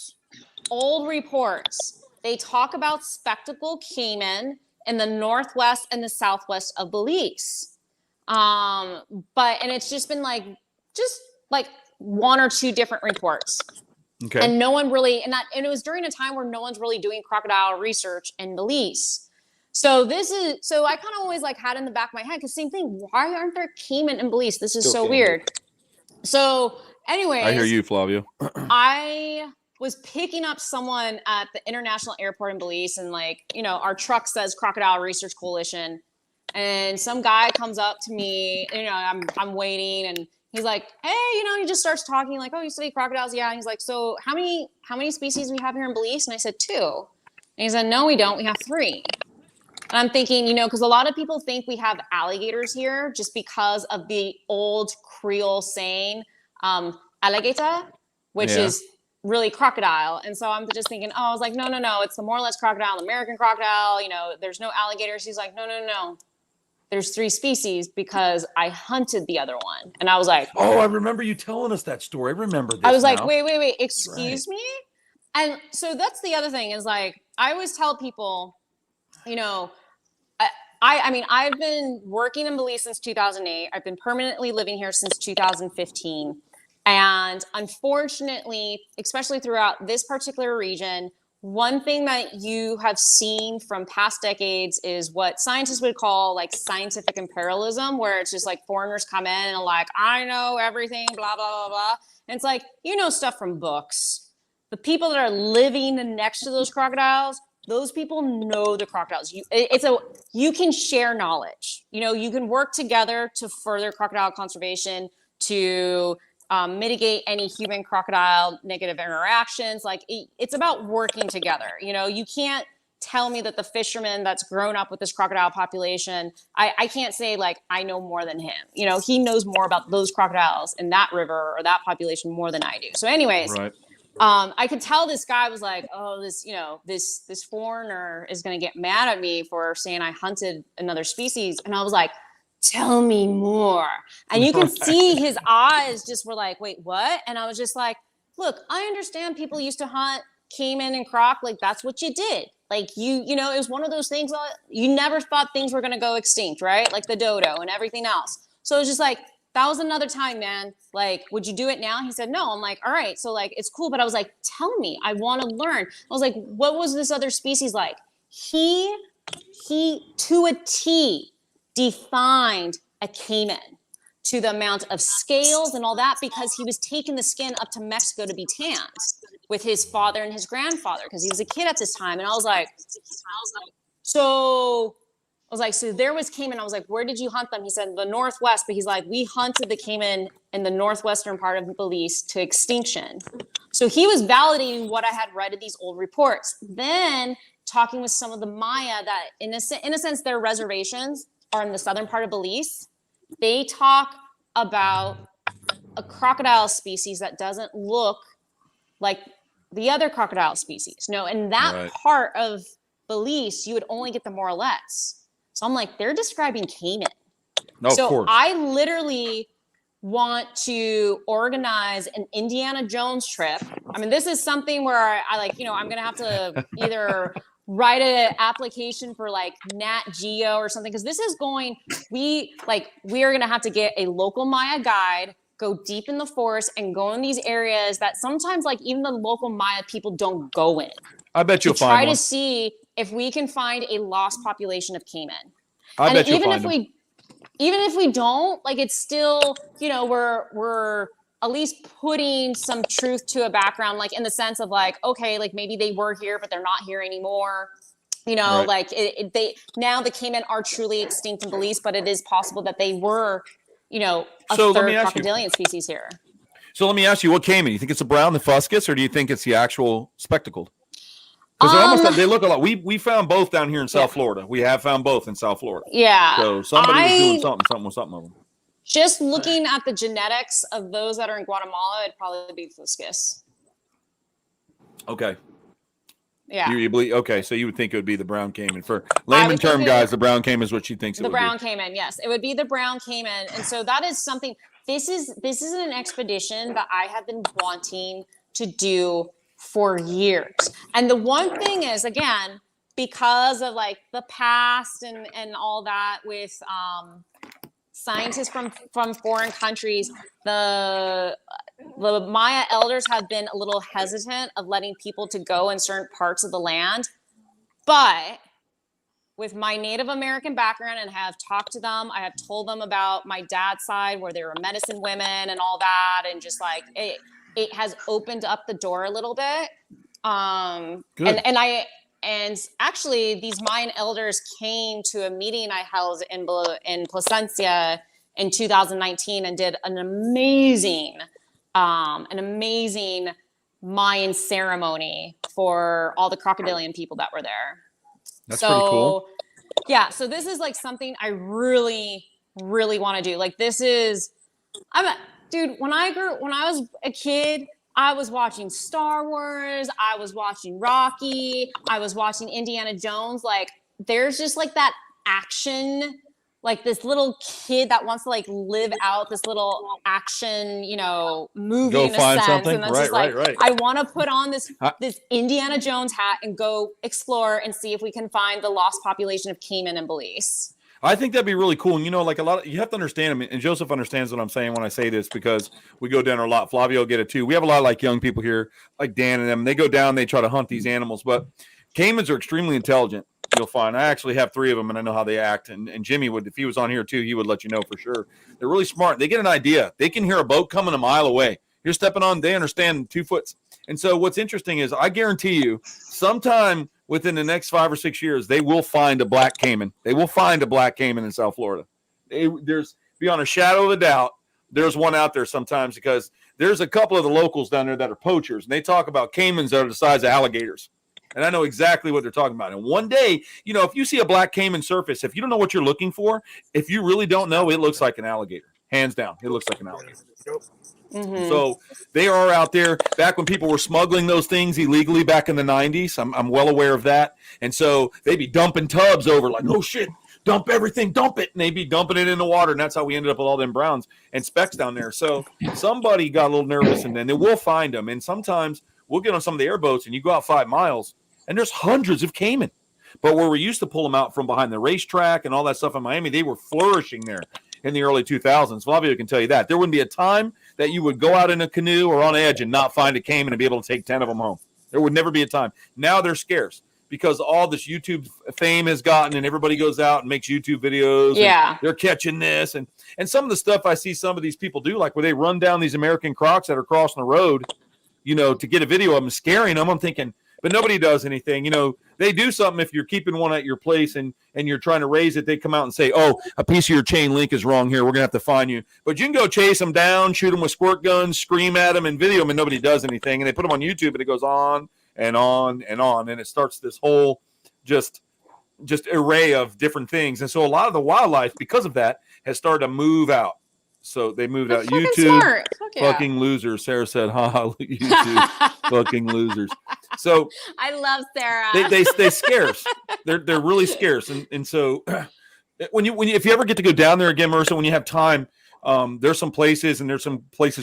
reports, they talk about spectacled caiman in the northwest and the southwest of Belize. And it's just been like 1 or 2 different reports. Okay. And no one really, and it was during a time where no one's really doing crocodile research in Belize. So I kind of always like had in the back of my head, because same thing, why aren't there caiman in Belize? This is so weird. So anyways, I hear you, Flavio. I was picking up someone at the international airport in Belize, and like, you know, our truck says Crocodile Research Coalition, and some guy comes up to me, you know, I'm waiting, and he's like, hey, you know, he just starts talking like, oh, you study crocodiles? Yeah. And he's like, so how many species we have here in Belize? And I said, 2. And he said, no, we don't. We have 3. And I'm thinking, you know, because a lot of people think we have alligators here just because of the old Creole saying, alligator, which is really crocodile. And so I'm just thinking, oh, I was like, no, it's the more or less crocodile, the American crocodile. You know, there's no alligators. He's like, no. There's 3 species because I hunted the other one. And I was like, oh, I remember you telling us that story. I remember this. I was like, now. wait, excuse me? And so that's the other thing is like, I always tell people, you know, I mean, I've been working in Belize since 2008. I've been permanently living here since 2015. And unfortunately, especially throughout this particular region, one thing that you have seen from past decades is what scientists would call like scientific imperialism, where it's just like foreigners come in and like, I know everything, blah, blah, blah, blah. And it's like, you know, stuff from books. The people that are living next to those crocodiles, those people know the crocodiles. You can share knowledge. You know, you can work together to further crocodile conservation, to mitigate any human crocodile negative interactions. Like it's about working together. You know, you can't tell me that the fisherman that's grown up with this crocodile population, I can't say like, I know more than him. You know, he knows more about those crocodiles in that river or that population more than I do. So anyways, right. I could tell this guy was like, oh, this foreigner is going to get mad at me for saying I hunted another species. And I was like, tell me more. And you can see his eyes just were like, wait, what? And I was just like, look, I understand people used to hunt caiman and croc. Like that's what you did. Like you know, it was one of those things you never thought things were going to go extinct, right? Like the dodo and everything else. So it was just like, that was another time, man. Like, would you do it now? He said, no. I'm like, all right. So like, it's cool. But I was like, tell me, I want to learn. I was like, what was this other species like? He to a T defined a caiman to the amount of scales and all that, because he was taking the skin up to Mexico to be tanned with his father and his grandfather, because he was a kid at this time. And I was like, so there was caiman. I was like, where did you hunt them? He said, the Northwest. But he's like, we hunted the caiman in the northwestern part of Belize to extinction. So he was validating what I had read in these old reports. Then talking with some of the Maya that in a sense, their reservations are in the southern part of Belize. They talk about a crocodile species that doesn't look like the other crocodile species. No, in that part of Belize, you would only get the Morrissieey. So I'm like, they're describing caiman. No, so of course. I literally want to organize an Indiana Jones trip. I mean, this is something where I like, you know, I'm going to have to either write an application for like Nat Geo or something. Cause this is we are going to have to get a local Maya guide, go deep in the forest and go in these areas that sometimes like even the local Maya people don't go in. I bet you'll find try one. To see if we can find a lost population of caiman. I bet you'll find them. Even if we don't, like it's still, you know, we're at least putting some truth to a background, like in the sense of like, okay, like maybe they were here, but they're not here anymore. You know, like now the caiman are truly extinct in Belize, but it is possible that they were, you know, a third crocodilian species here. So let me ask you, what caiman? You think it's a brown, the fuscus, or do you think it's the actual spectacled? Because they look a lot. We found both down here in South Florida. We have found both in South Florida. Yeah. So somebody was doing something with something of them. Just looking at the genetics of those that are in Guatemala, it'd probably be fuscus. Okay. Yeah. You believe? Okay, so you would think it would be the brown caiman. For layman term guys, the brown caiman is what she thinks it would be. The brown caiman, yes. It would be the brown caiman. And so that is something, this is an expedition that I have been wanting to do for years. And the one thing is, again, because of like the past and all that with scientists from foreign countries. The Maya elders have been a little hesitant of letting people to go in certain parts of the land, but with my Native American background and have talked to them, I have told them about my dad's side where they were medicine women and all that, and just like it has opened up the door a little bit. Good. And actually these Mayan elders came to a meeting I held in Placencia in 2019 and did an amazing Mayan ceremony for all the crocodilian people that were there. That's pretty cool. Yeah, so this is like something I really, really want to do. Like dude, when I was a kid, I was watching Star Wars, I was watching Rocky, I was watching Indiana Jones. Like there's just like that action, like this little kid that wants to like live out this little action, movie. Go in a find sense. something. And that's Right, just like, right. I want to put on this Indiana Jones hat and go explore and see if we can find the lost population of Cayman and Belize. I think that'd be really cool. And, like you have to understand, and Joseph understands what I'm saying when I say this, because we go down a lot. Flavio get it too. We have a lot of like young people here, like Dan and them. They go down, they try to hunt these animals, but Caymans are extremely intelligent. You'll find. I actually have 3 of them, and I know how they act. And Jimmy would, if he was on here too, he would let you know for sure. They're really smart. They get an idea. They can hear a boat coming a mile away. You're stepping on. They understand 2 foot. And so what's interesting is I guarantee you, sometime within the next 5 or 6 years, they will find a black caiman. They will find a black caiman in South Florida. There's beyond a shadow of a doubt, there's one out there sometimes, because there's a couple of the locals down there that are poachers, and they talk about caimans that are the size of alligators. And I know exactly what they're talking about. And one day, if you see a black caiman surface, if you don't know what you're looking for, if you really don't know, it looks like an alligator. Hands down, it looks like an alligator. Mm-hmm. So they are out there. Back when people were smuggling those things illegally back in the 90s, I'm well aware of that. And so they'd be dumping tubs over like, oh, shit, dump everything, dump it. And they'd be dumping it in the water. And that's how we ended up with all them browns and specks down there. So somebody got a little nervous, and then they will find them. And sometimes we'll get on some of the airboats, and you go out 5 miles, and there's hundreds of caiman. But where we used to pull them out from behind the racetrack and all that stuff in Miami, they were flourishing there in the early 2000s. Flavio can tell you that. There wouldn't be a time that you would go out in a canoe or on edge and not find a caiman and be able to take 10 of them home. There would never be a time. Now they're scarce because all this YouTube fame has gotten, and everybody goes out and makes YouTube videos. Yeah. They're catching this. And some of the stuff I see some of these people do, like where they run down these American Crocs that are crossing the road, to get a video of them scaring them. I'm thinking, but nobody does anything. They do something if you're keeping one at your place and you're trying to raise it. They come out and say, oh, a piece of your chain link is wrong here. We're going to have to fine you. But you can go chase them down, shoot them with squirt guns, scream at them, and video them, and nobody does anything. And they put them on YouTube, and it goes on and on and on. And it starts this whole just array of different things. And so a lot of the wildlife, because of that, has started to move out. So they moved out. YouTube, fucking losers. Sarah said, ha, YouTube, fucking losers. So I love Sarah. They scarce. They're really scarce. And so if you ever get to go down there again, Marissa, when you have time, there's some places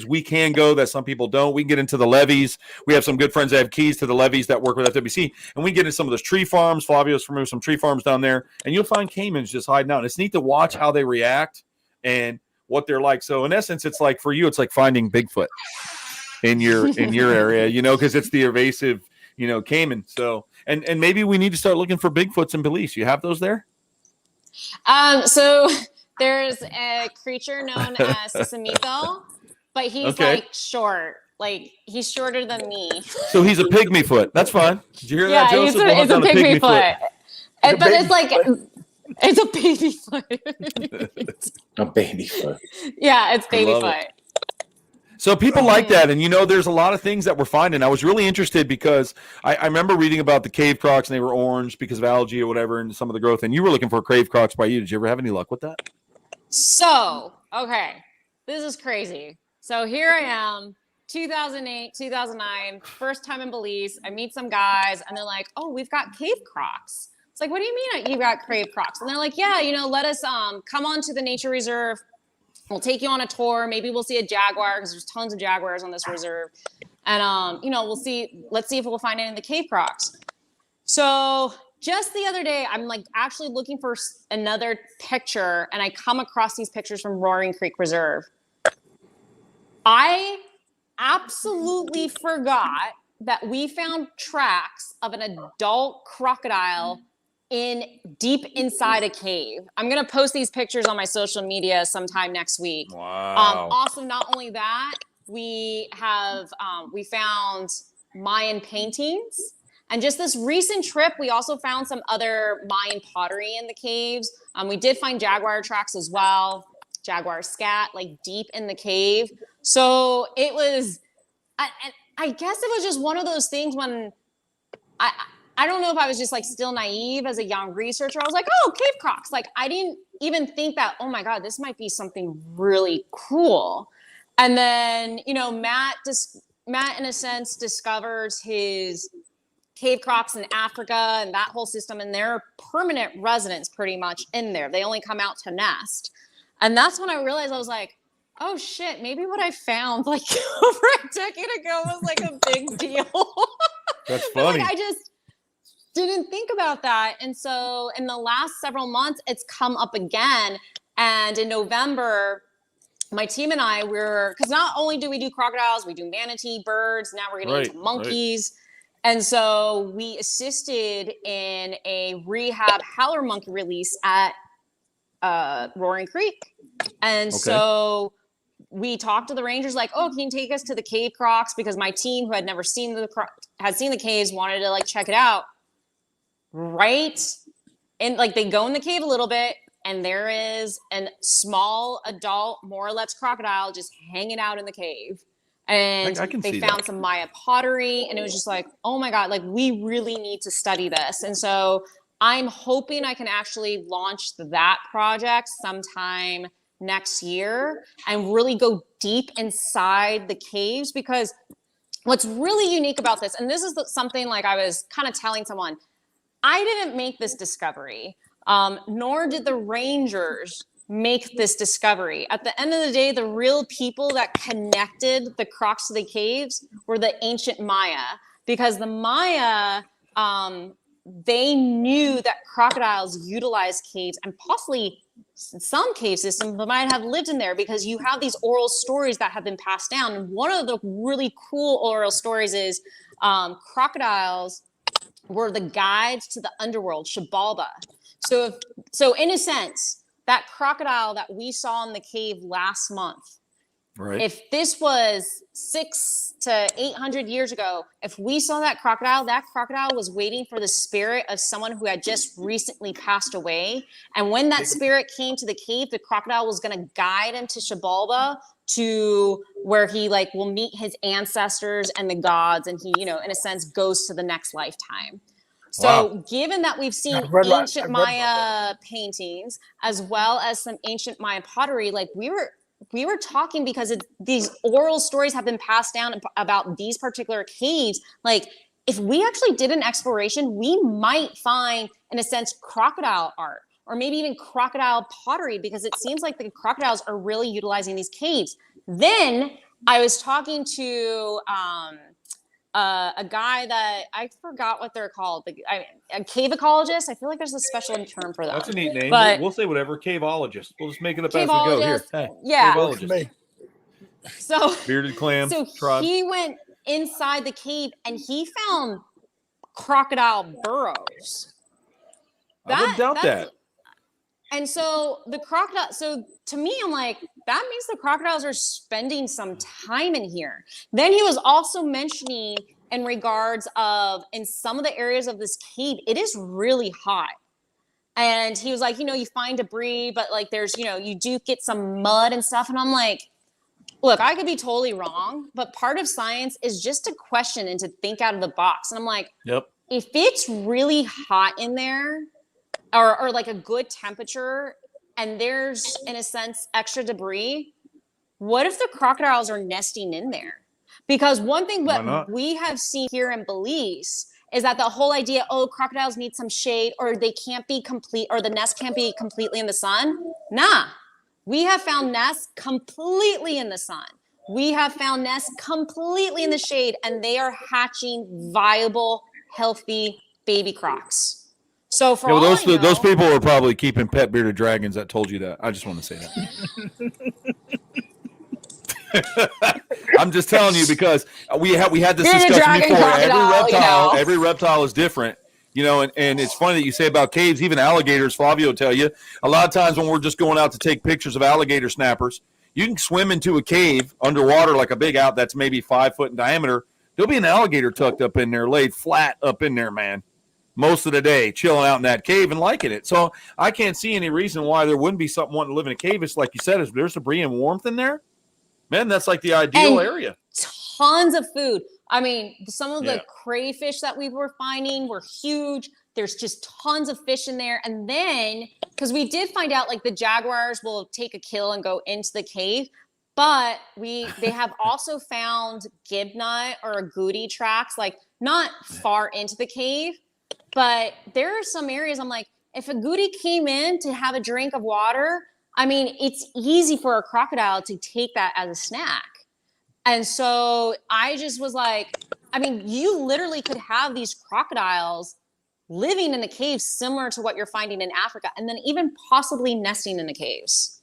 we can go that some people don't. We can get into the levees. We have some good friends that have keys to the levees that work with FWC, and we can get into some of those tree farms. Flavio's removed some tree farms down there, and you'll find caimans just hiding out. And it's neat to watch how they react and what they're like. So in essence, it's like for you, it's like finding Bigfoot in your area, because it's the evasive, caiman. So and maybe we need to start looking for Bigfoots in Belize. You have those there? So there's a creature known as Sisamito, but he's like short. Like he's shorter than me. So he's a pygmy foot. That's fine. Did you hear that, Joseph? It's a pygmy foot. But it's like it's a baby foot. A baby foot. Yeah, it's baby foot. It. So people like that. And, there's a lot of things that we're finding. I was really interested because I remember reading about the cave crocs, and they were orange because of algae or whatever and some of the growth. And you were looking for cave crocs by you. Did you ever have any luck with that? So, okay, this is crazy. So here I am, 2008, 2009, first time in Belize. I meet some guys, and they're like, oh, we've got cave crocs. It's like, what do you mean you've got cave crocs? And they're like, yeah, let us come on to the nature reserve. We'll take you on a tour. Maybe we'll see a jaguar because there's tons of jaguars on this reserve. And, let's see if we'll find any of the cave crocs. So just the other day, I'm like actually looking for another picture, and I come across these pictures from Roaring Creek Reserve. I absolutely forgot that we found tracks of an adult crocodile deep inside a cave. I'm going to post these pictures on my social media sometime next week. Wow. Also, not only that, we found Mayan paintings. And just this recent trip, we also found some other Mayan pottery in the caves. We did find jaguar tracks as well, jaguar scat, like deep in the cave. So it was, I guess it was just one of those things when I don't know if I was just like still naive as a young researcher. I was like, oh, cave crocs. Like I didn't even think that, oh my God, this might be something really cool. And then, you know, Matt in a sense discovers his cave crocs in Africa and that whole system, and they're permanent residents pretty much in there. They only come out to nest. And that's when I realized, I was like, oh shit, maybe what I found like over a decade ago was like a big deal. That's funny. Like, I just didn't think about that. And so in the last several months, it's come up again. And in November, my team and I because not only do we do crocodiles, we do manatee, birds. Now we're getting into monkeys. Right. And so we assisted in a rehab howler monkey release at Roaring Creek. And so we talked to the rangers like, oh, can you take us to the cave crocs? Because my team, who had never seen the caves, wanted to like check it out. Right. And like they go in the cave a little bit, and there is a small adult, more or less crocodile just hanging out in the cave. And they found some Maya pottery, and it was just like, oh my God, like we really need to study this. And so I'm hoping I can actually launch that project sometime next year and really go deep inside the caves, because what's really unique about this, and this is something like I was kind of telling someone, I didn't make this discovery, nor did the rangers make this discovery. At the end of the day, the real people that connected the crocs to the caves were the ancient Maya, because the Maya, they knew that crocodiles utilize caves, and possibly some cave systems might have lived in there, because you have these oral stories that have been passed down. And one of the really cool oral stories is crocodiles were the guides to the underworld, Xibalba. So in a sense, that crocodile that we saw in the cave last month, right? If this was 600 to 800 years ago, if we saw that crocodile was waiting for the spirit of someone who had just recently passed away. And when that spirit came to the cave, the crocodile was going to guide him to Xibalba, to where he like will meet his ancestors and the gods, and he, you know, in a sense goes to the next lifetime. So given that we've seen ancient Maya paintings as well as some ancient Maya pottery, like we were talking, because these oral stories have been passed down about these particular caves. Like if we actually did an exploration, we might find, in a sense, crocodile art, or maybe even crocodile pottery, because it seems like the crocodiles are really utilizing these caves. Then I was talking to a guy that I forgot what they're called, a cave ecologist. I feel like there's a special term for that. That's a neat name. But we'll say whatever. Caveologist. We'll just make it up as we go. Here, hey, yeah. Caveologist. So bearded clam. So tribe. He went inside the cave and he found crocodile burrows. I wouldn't doubt that. And so the crocodile, so to me, I'm like, that means the crocodiles are spending some time in here. Then he was also mentioning in regards of, in some of the areas of this cave, it is really hot. And he was like, you know, you find debris, but like there's, you know, you do get some mud and stuff. And I'm like, look, I could be totally wrong, but part of science is just to question and to think out of the box. And I'm like, if it's really hot in there, or like a good temperature, and there's, in a sense, extra debris, what if the crocodiles are nesting in there? Because one thing that we have seen here in Belize is that the whole idea, oh, crocodiles need some shade, or they can't be complete, or the nest can't be completely in the sun. Nah, we have found nests completely in the sun. We have found nests completely in the shade, and they are hatching viable, healthy baby crocs. So for Yeah, well, all I know, those people were probably keeping pet bearded dragons that told you that. I just want to say that. I'm just telling you because we had this Bearded discussion dragon, before. crocodile, Every reptile is different. And it's funny that you say about caves, even alligators. Flavio will tell you a lot of times when we're just going out to take pictures of alligator snappers, you can swim into a cave underwater like a big out that's maybe 5 foot in diameter. There'll be an alligator tucked up in there, laid flat up in there, man, most of the day, chilling out in that cave and liking it. So I can't see any reason why there wouldn't be something wanting to live in a cave. It's like you said, if there's debris and warmth in there, man, that's like the ideal area. Tons of food. I mean, some of the crayfish that we were finding were huge. There's just tons of fish in there. And then, because we did find out, like, the jaguars will take a kill and go into the cave, but they have also found gibnut or agouti tracks, like, not far into the cave. But there are some areas I'm like, if agouti came in to have a drink of water, I mean, it's easy for a crocodile to take that as a snack. And so I just was like, I mean, you literally could have these crocodiles living in a cave similar to what you're finding in Africa, and then even possibly nesting in the caves.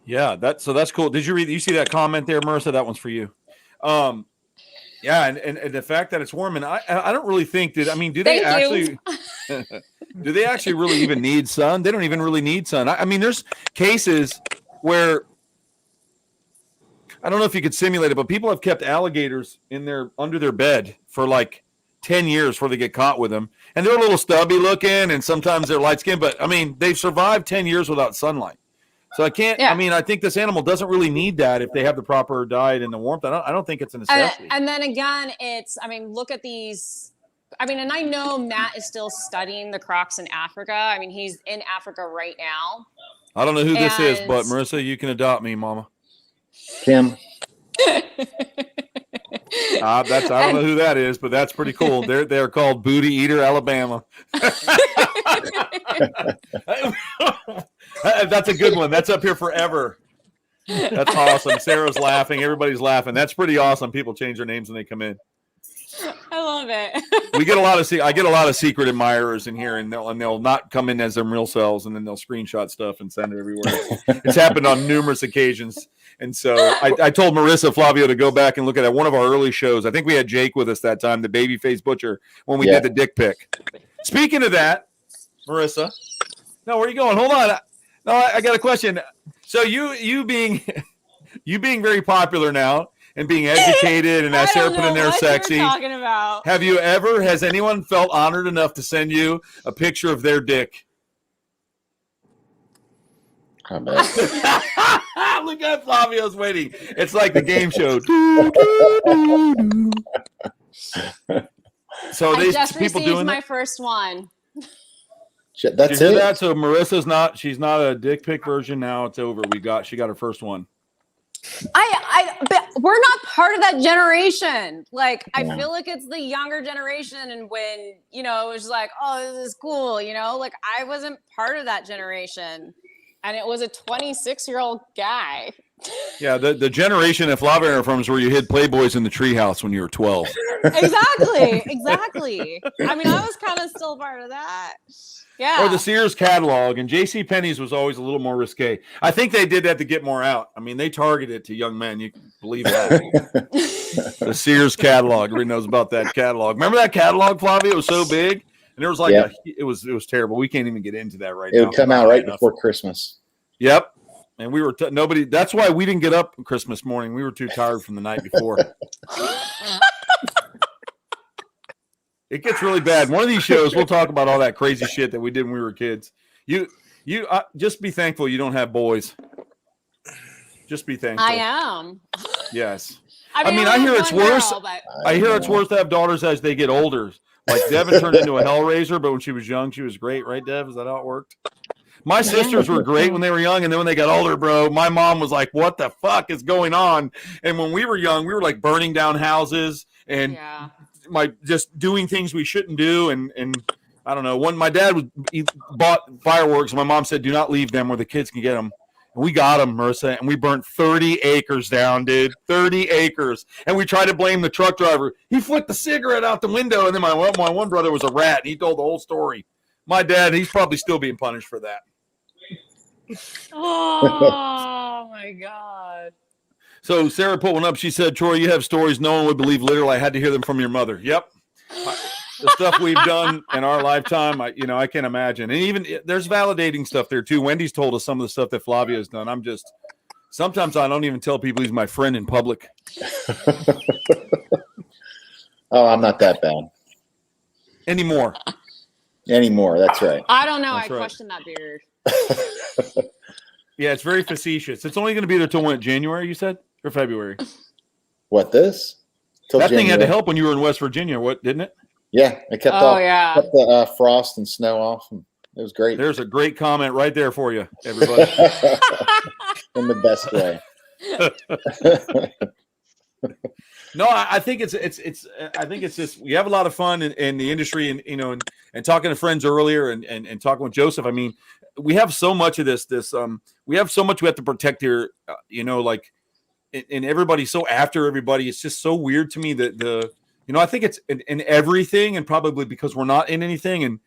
Yeah, that's cool. Did you see that comment there, Marissa? That one's for you. Yeah, and the fact that it's warm, and I don't really think that. I mean, do they actually really even need sun? They don't even really need sun. I mean, there's cases where I don't know if you could simulate it, but people have kept alligators under their bed for like 10 years before they get caught with them, and they're a little stubby looking, and sometimes they're light skinned. But I mean, they've survived 10 years without sunlight. So I can't. Yeah. I mean, I think this animal doesn't really need that if they have the proper diet and the warmth. I don't think it's a necessity. And then again, I mean, look at these. I mean, and I know Matt is still studying the crocs in Africa. I mean, he's in Africa right now. I don't know who this is, but Marissa, you can adopt me, Mama. Kim. I don't know who that is, but that's pretty cool. They're called Booty Eater, Alabama. That's a good one. That's up here forever. That's awesome. Sarah's laughing. Everybody's laughing. That's pretty awesome. People change their names when they come in. I love it. I get a lot of secret admirers in here, and they'll not come in as them real selves, and then they'll screenshot stuff and send it everywhere. It's happened on numerous occasions. And so I told Marissa Flavio to go back and look at one of our early shows. I think we had Jake with us that time, the babyface butcher, when we did the dick pic. Speaking of that, Marissa, no, where are you going? Hold on. No, I got a question. So you being very popular now and being educated and as Sarah put in there sexy. Talking about. Has anyone felt honored enough to send you a picture of their dick? I bet. Look at Flavio's waiting. It's like the game show. So I just people received doing my first one. That's it. That? So Marissa's she's not a dick pic version now. It's over. She got her first one. But we're not part of that generation. Like, I feel like it's the younger generation, and when, it was like, oh, this is cool, like, I wasn't part of that generation, and it was a 26-year-old guy. Yeah, the generation that Flavio from is where you hid Playboys in the treehouse when you were 12. Exactly. I mean, I was kind of still part of that. Yeah. Or the Sears catalog, and JCPenney's was always a little more risque. I think they did that to get more out. I mean, they targeted it to young men. You can believe that. The Sears catalog. Everybody knows about that catalog. Remember that catalog, Flavio? It was so big, and there was like it was terrible. We can't even get into that right now. It would come out right before Christmas. Yep. And we were nobody. That's why we didn't get up Christmas morning. We were too tired from the night before. It gets really bad. One of these shows, we'll talk about all that crazy shit that we did when we were kids. You just be thankful you don't have boys. Just be thankful. I am. Yes. I mean, I hear it's worse. I hear it's worse to have daughters as they get older. Like Devin turned into a hellraiser, but when she was young, she was great, right, Dev? Is that how it worked? My sisters were great when they were young, and then when they got older, bro, my mom was like, what the fuck is going on? And when we were young, we were like burning down houses and just doing things we shouldn't do. And I don't know. When my dad bought fireworks, my mom said, do not leave them where the kids can get them. And we got them, Marissa, and we burnt 30 acres down, dude. 30 acres. And we tried to blame the truck driver. He flicked the cigarette out the window, and then my one brother was a rat, and he told the whole story. My dad, he's probably still being punished for that. Oh, my God. So Sarah put one up. She said, Troy, you have stories no one would believe. Literally, I had to hear them from your mother. Yep. The stuff we've done in our lifetime, I can't imagine. And even there's validating stuff there, too. Wendy's told us some of the stuff that Flavio's done. Sometimes I don't even tell people he's my friend in public. Oh, I'm not that bad. Anymore, that's right. I don't know. That's I right. question that beard. Yeah, it's very facetious. It's only going to be there till when? January, you said? Or February? What, this? Till That thing had to January. help when you were in West Virginia, didn't it? Yeah, it kept kept the frost and snow off. And it was great. There's a great comment right there for you, everybody. In the best way. No, I think it's just we have a lot of fun in the industry, and talking to friends earlier and talking with Joseph. I mean, we have so much of this we have so much we have to protect here, and everybody's so after everybody. It's just so weird to me that I think it's in everything, and probably because we're not in anything. And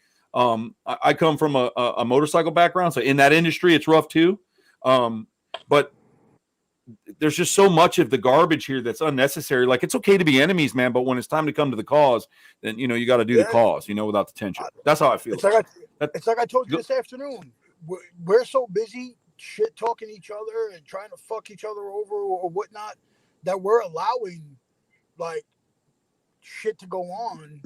I come from a motorcycle background, so in that industry, it's rough too. But there's just so much of the garbage here that's unnecessary. Like, it's okay to be enemies, man, but when it's time to come to the cause, then you got to do the cause, without the tension. That's how I feel. It's like I told you this afternoon. We're so busy shit talking each other and trying to fuck each other over or whatnot that we're allowing like shit to go on.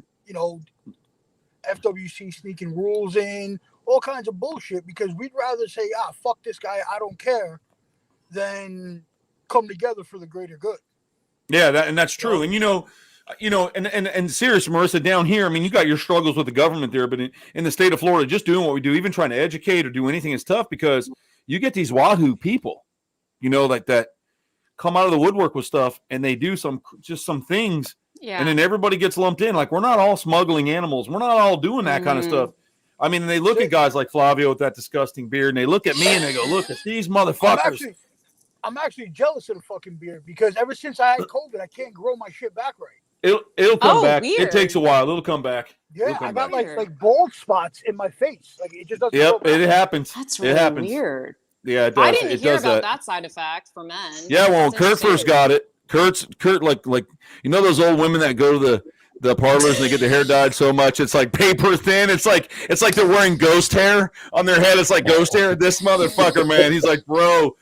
FWC sneaking rules in, all kinds of bullshit, because we'd rather say, fuck this guy, I don't care, than come together for the greater good. Yeah, that's true. And and serious, Marissa, down here, I mean, you got your struggles with the government there, but in the state of Florida, just doing what we do, even trying to educate or do anything is tough, because you get these wahoo people, like that come out of the woodwork with stuff, and they do some things. Yeah. And then everybody gets lumped in. Like, we're not all smuggling animals. We're not all doing that kind of stuff. I mean, they look at guys like Flavio with that disgusting beard, and they look at me and they go, look at these motherfuckers. I'm actually jealous of the fucking beard, because ever since I had COVID, I can't grow my shit back right. It'll come back. Weird. It takes a while. It'll come back. Yeah, I got like bald spots in my face. Like, it just doesn't. Yep, it happens. That's really weird. Yeah, it does. I didn't hear about that. that side effect for men. Yeah, well, Kurt first got it. Kurt, like those old women that go to the parlors and they get their hair dyed so much it's like paper thin. It's like they're wearing ghost hair on their head. It's like ghost hair. This motherfucker, man, he's like, bro,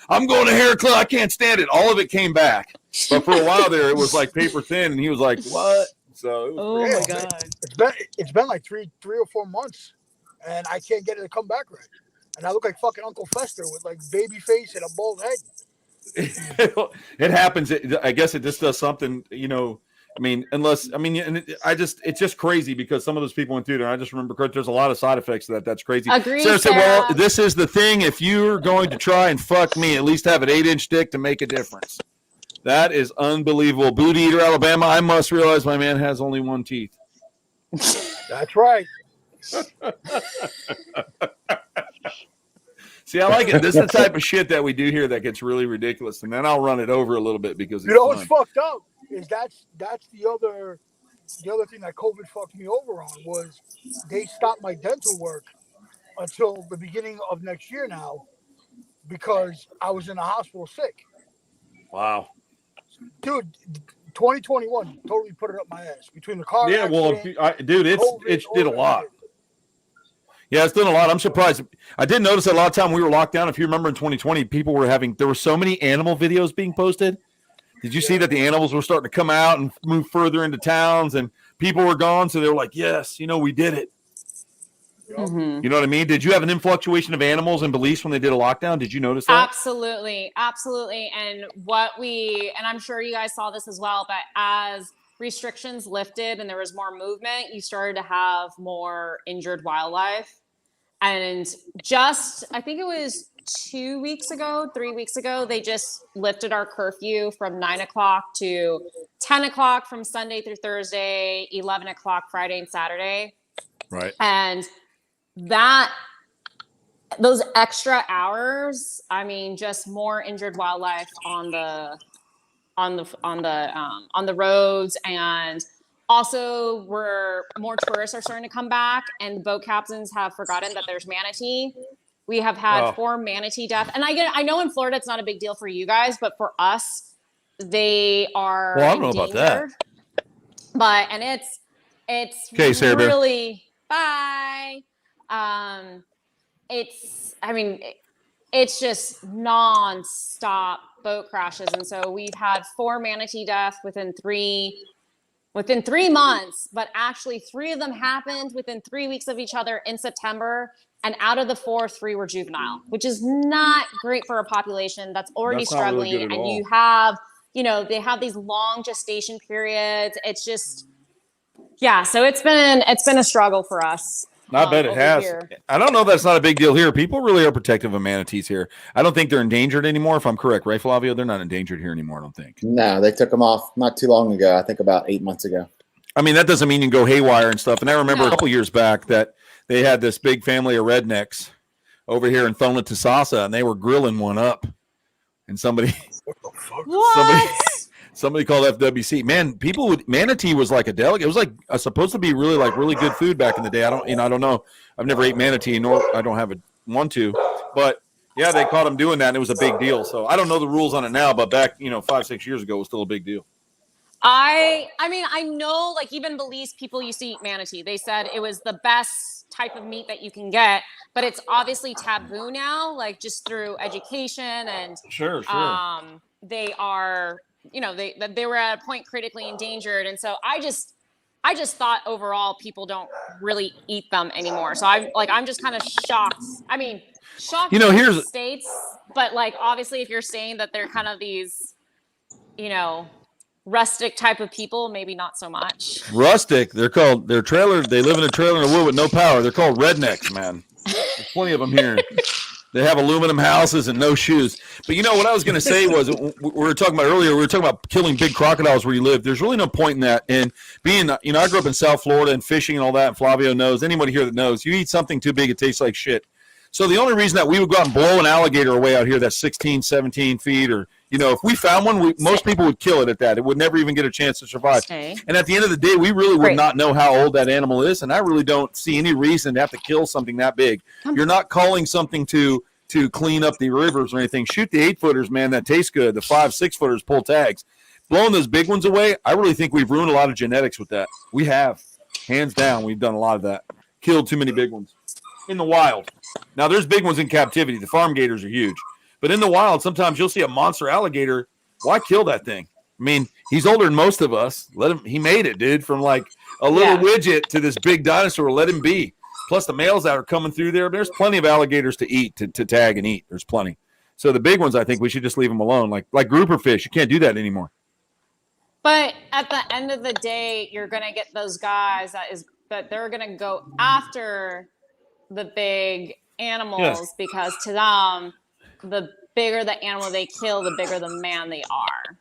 I'm going to hair club. I can't stand it. All of it came back, but for a while there, it was like paper thin, and he was like, what? So it was my god, it's been like three or 4 months, and I can't get it to come back right. And I look like fucking Uncle Fester with like baby face and a bald head. It happens. I guess it just does something, I mean, it's just crazy, because some of those people went through there. I just remember, Kurt, there's a lot of side effects to that. That's crazy. Agreed, Sarah said, well, this is the thing. If you're going to try and fuck me, at least have an 8-inch dick to make a difference. That is unbelievable. Booty Eater, Alabama. I must realize my man has only one teeth. That's right. See, I like it. This is the type of shit that we do here that gets really ridiculous, and then I'll run it over a little bit because it's what's fucked up is that's the other thing that COVID fucked me over on was they stopped my dental work until the beginning of next year now, because I was in the hospital sick. Wow, dude, 2021 totally put it up my ass between the car. Yeah, well, dude, it did a lot. Yeah, it's done a lot. I'm surprised. I did notice that a lot of time we were locked down. If you remember in 2020, there were so many animal videos being posted. Did you see that the animals were starting to come out and move further into towns, and people were gone? So they were like, yes, we did it. Mm-hmm. You know what I mean? Did you have an influctuation of animals in Belize when they did a lockdown? Did you notice that? Absolutely. And and I'm sure you guys saw this as well, but as restrictions lifted and there was more movement, you started to have more injured wildlife. And I think it was 3 weeks ago, they just lifted our curfew from 9 o'clock to 10 o'clock from Sunday through Thursday, 11 o'clock Friday and Saturday. Right. And that those extra hours, I mean, just more injured wildlife on the roads, and also more tourists are starting to come back, and the boat captains have forgotten that there's manatee. We have had 4 manatee deaths, and I know in Florida it's not a big deal for you guys, but for us, they are. Well, I don't know about that. But it's okay, Sarah really bye. It's just non-stop boat crashes, and so we've had 4 manatee deaths within 3 months, but actually 3 of them happened within 3 weeks of each other in September, and out of the 4, 3 were juvenile, which is not great for a population that's already struggling. Really good at and all. You have, they have these long gestation periods. It's just, so it's been a struggle for us. I bet it has. Here. I don't know. That's not a big deal here. People really are protective of manatees here. I don't think they're endangered anymore, if I'm correct, right, Flavio? They're not endangered here anymore, I don't think. No, they took them off not too long ago. I think about 8 months ago. I mean, that doesn't mean you can go haywire and stuff. And I remember a couple years back that they had this big family of rednecks over here in Tellez, and they were grilling one up. And somebody called FWC. Man, manatee was like a delicate. It was like supposed to be really good food back in the day. I don't know. I've never ate manatee, nor I don't have want to. But yeah, they caught them doing that, and it was a big deal. So I don't know the rules on it now, but back 5-6 years ago, it was still a big deal. I mean, I know, like, even Belize people used to eat manatee. They said it was the best type of meat that you can get, but it's obviously taboo now, like just through education and sure. They are, they were at a point critically endangered, and so I just thought overall people don't really eat them anymore. So I'm just kind of shocked. I mean, shocked. Here's the States, but like obviously if you're saying that they're kind of these, rustic type of people, maybe not so much. Rustic, they live in a trailer in the wood with no power. They're called rednecks, man. There's plenty of them here. They have aluminum houses and no shoes. But what I was going to say was, we were talking about earlier, we were talking about killing big crocodiles where you live. There's really no point in that. And being, I grew up in South Florida and fishing and all that, and Flavio knows, anybody here that knows, you eat something too big, it tastes like shit. So the only reason that we would go out and blow an alligator away out here that's 16, 17 feet, or, if we found one, most people would kill it at that. It would never even get a chance to survive. Okay. And at the end of the day, we really would not know how old that animal is, and I really don't see any reason to have to kill something that big. You're not calling something to clean up the rivers or anything. Shoot the 8-footers, man, that tastes good. The 5-6-footers pull tags. Blowing those big ones away, I really think we've ruined a lot of genetics with that. We have. Hands down, we've done a lot of that. Killed too many big ones in the wild. Now, there's big ones in captivity. The farm gators are huge. But in the wild, sometimes you'll see a monster alligator. Why kill that thing? I mean, he's older than most of us. He made it, dude, from like a little widget to this big dinosaur. Let him be. Plus the males that are coming through there. There's plenty of alligators to eat, to tag and eat. There's plenty. So the big ones, I think we should just leave them alone. Like grouper fish. You can't do that anymore. But at the end of the day, you're going to get those guys that they're going to go after the big animals because to them, the bigger the animal they kill, the bigger the man they are.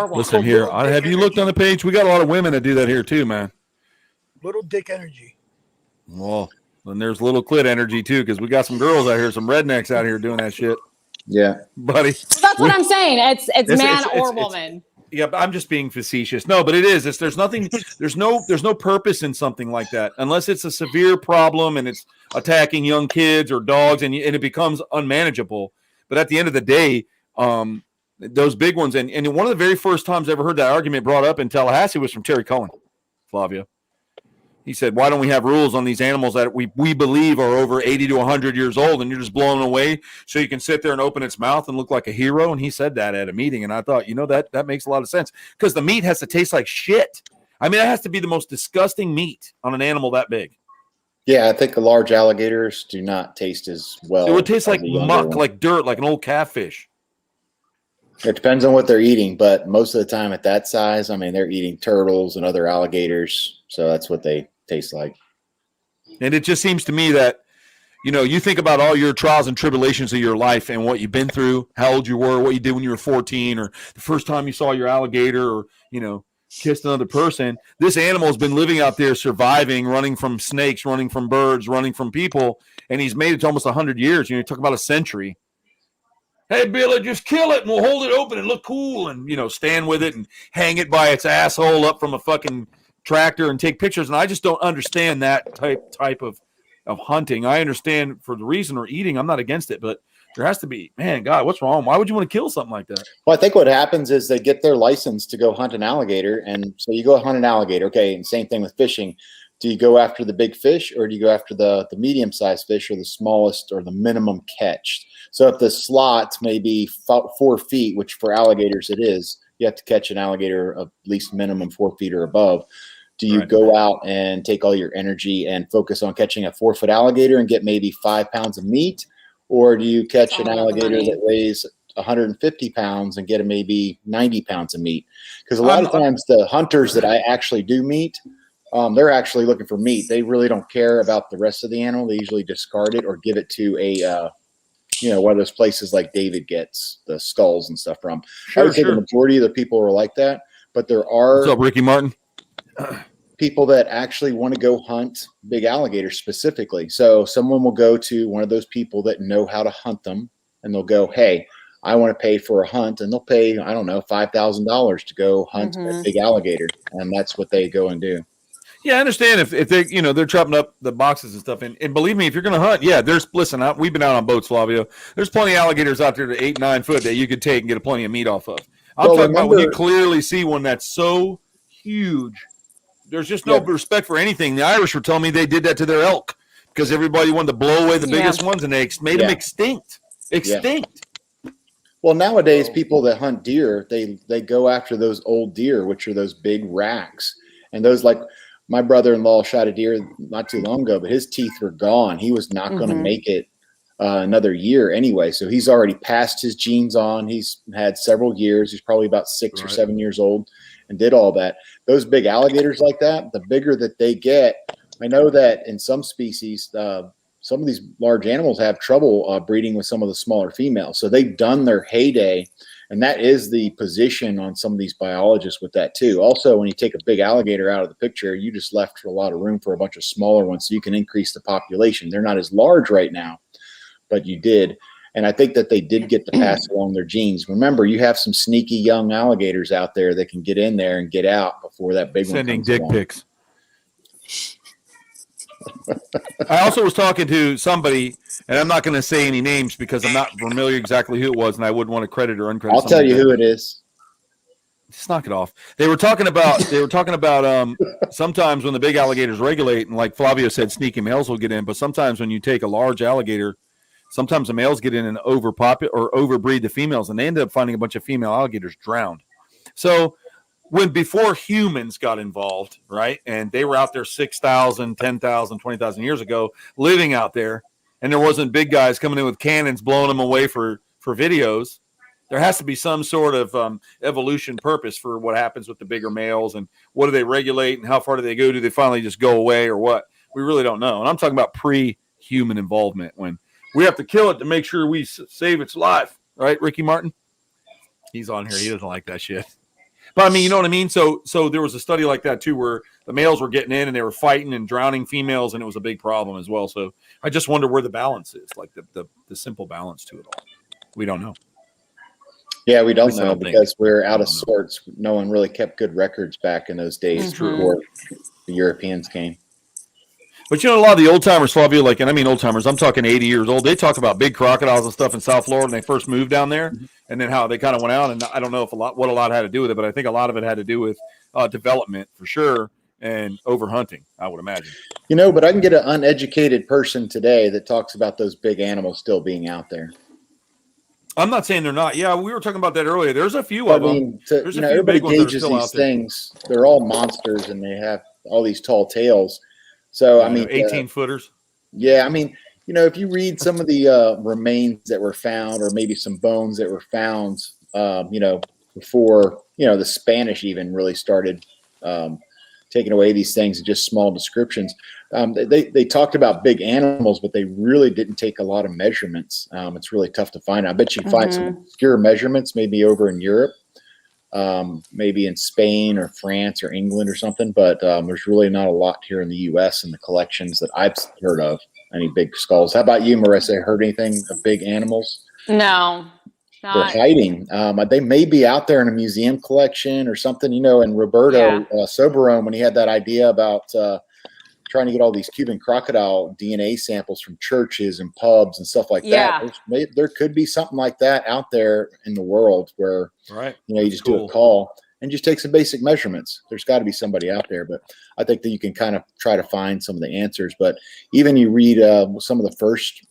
Listen here. Have you looked on the page? We got a lot of women that do that here too, man. Little dick energy. Well, then there's little clit energy too, because we got some girls out here, some rednecks out here doing that shit. Yeah, buddy. Well, that's what I'm saying. It's man or woman. Yeah, but I'm just being facetious. No, but it is. There's no purpose in something like that unless it's a severe problem and it's attacking young kids or dogs and it becomes unmanageable. But at the end of the day, those big ones and one of the very first times I ever heard that argument brought up in Tallahassee was from Terry Cohen, Flavio. He said, why don't we have rules on these animals that we believe are over 80 to 100 years old and you're just blowing away so you can sit there and open its mouth and look like a hero? And he said that at a meeting. And I thought, that makes a lot of sense because the meat has to taste like shit. I mean, that has to be the most disgusting meat on an animal that big. Yeah, I think the large alligators do not taste as well. It would taste like muck, like dirt, like an old catfish. It depends on what they're eating, but most of the time at that size, I mean, they're eating turtles and other alligators. So that's what they taste like. And it just seems to me that, you think about all your trials and tribulations of your life and what you've been through, how old you were, what you did when you were 14, or the first time you saw your alligator, or, kissed another person. This animal has been living out there, surviving, running from snakes, running from birds, running from people, and he's made it to almost 100 years. You talk about a century. Hey, Billy, just kill it and we'll hold it open and look cool and, stand with it and hang it by its asshole up from a fucking tractor and take pictures. And I just don't understand that type of hunting. I understand for the reason or eating. I'm not against it, but there has to be, man, God, what's wrong? Why would you want to kill something like that? Well, I think what happens is they get their license to go hunt an alligator. And so you go hunt an alligator. Okay. And same thing with fishing. Do you go after the big fish or do you go after the medium-sized fish or the smallest or the minimum catch? So if the slot may be 4 feet, which for alligators it is, you have to catch an alligator at least minimum 4 feet or above. Do you go out and take all your energy and focus on catching a 4-foot alligator and get maybe 5 pounds of meat? Or do you catch an alligator that weighs 150 pounds and get maybe 90 pounds of meat? Because a lot of times the hunters that I actually do meet, they're actually looking for meat. They really don't care about the rest of the animal. They usually discard it or give it to a, one of those places like David gets the skulls and stuff from. I would say the majority of the people are like that, but there are. What's up, Ricky Martin? People that actually want to go hunt big alligators specifically. So someone will go to one of those people that know how to hunt them and they'll go, hey, I want to pay for a hunt, and they'll pay, I don't know, $5,000 to go hunt a big alligator. And that's what they go and do. Yeah, I understand if they, they're chopping up the boxes and stuff. And believe me, if you're going to hunt, we've been out on boats, Flavio. There's plenty of alligators out there to 8-9 foot that you could take and get plenty of meat off of. I'm talking about when you clearly see one that's so huge. There's just no respect for anything. The Irish were telling me they did that to their elk because everybody wanted to blow away the biggest ones, and they made them extinct. Well, nowadays, people that hunt deer, they go after those old deer, which are those big racks. And those, like, my brother-in-law shot a deer not too long ago, but his teeth were gone. He was not going to make it another year anyway. So he's already passed his genes on. He's had several years. He's probably about 6 or 7 years old and did all that. Those big alligators like that, the bigger that they get, I know that in some species, some of these large animals have trouble breeding with some of the smaller females. So they've done their heyday, and that is the position on some of these biologists with that too. Also, when you take a big alligator out of the picture, you just left a lot of room for a bunch of smaller ones so you can increase the population. They're not as large right now, but you did. And I think that they did get to pass along their genes. Remember, you have some sneaky young alligators out there that can get in there and get out before that big one comes along. Sending dick pics. I also was talking to somebody, and I'm not going to say any names because I'm not familiar exactly who it was, and I wouldn't want to credit or uncredit. I'll tell you who it is. Just knock it off. They were talking about sometimes when the big alligators regulate, and like Flavio said, sneaky males will get in, but sometimes when you take a large alligator, sometimes the males get in and overbreed the females, and they end up finding a bunch of female alligators drowned. So before humans got involved, right, and they were out there 6,000, 10,000, 20,000 years ago, living out there, and there wasn't big guys coming in with cannons blowing them away for videos, there has to be some sort of evolution purpose for what happens with the bigger males, and what do they regulate, and how far do they go? Do they finally just go away, or what? We really don't know. And I'm talking about pre-human involvement, when we have to kill it to make sure we save its life, right, Ricky Martin? He's on here. He doesn't like that shit. But, I mean, you know what I mean? So there was a study like that, too, where the males were getting in and they were fighting and drowning females, and it was a big problem as well. So I just wonder where the balance is, like the simple balance to it all. We don't know. Yeah, we don't know because we're out of sorts. No one really kept good records back in those days before the Europeans came. But, a lot of the old-timers, Flavio, and I mean old-timers, I'm talking 80 years old, they talk about big crocodiles and stuff in South Florida when they first moved down there, and then how they kind of went out, and I don't know if what a lot had to do with it, but I think a lot of it had to do with development, for sure, and overhunting, I would imagine. But I can get an uneducated person today that talks about those big animals still being out there. I'm not saying they're not. Yeah, we were talking about that earlier. There's a few of them. There's a few everybody big ones that are gauges still these out there. things. They're all monsters, and they have all these tall tails. So, I mean, 18-footers. Yeah, I mean, if you read some of the remains that were found, or maybe some bones that were found, before, the Spanish even really started taking away these things, just small descriptions. They talked about big animals, but they really didn't take a lot of measurements. It's really tough to find. I bet you can find some obscure measurements maybe over in Europe. maybe in Spain or France or England or something, but there's really not a lot here in the U.S. in the collections that I've heard of. Any big skulls? How about you, Marissa? Heard anything of big animals? No, They're not. hiding. They may be out there in a museum collection or something, you know. And Roberto Soberone, when he had that idea about trying to get all these Cuban crocodile DNA samples from churches and pubs and stuff like that, there could be something like that out there in the world where, you know, you just do a call and just take some basic measurements. There's got to be somebody out there, but I think that you can kind of try to find some of the answers. But even you read some of the first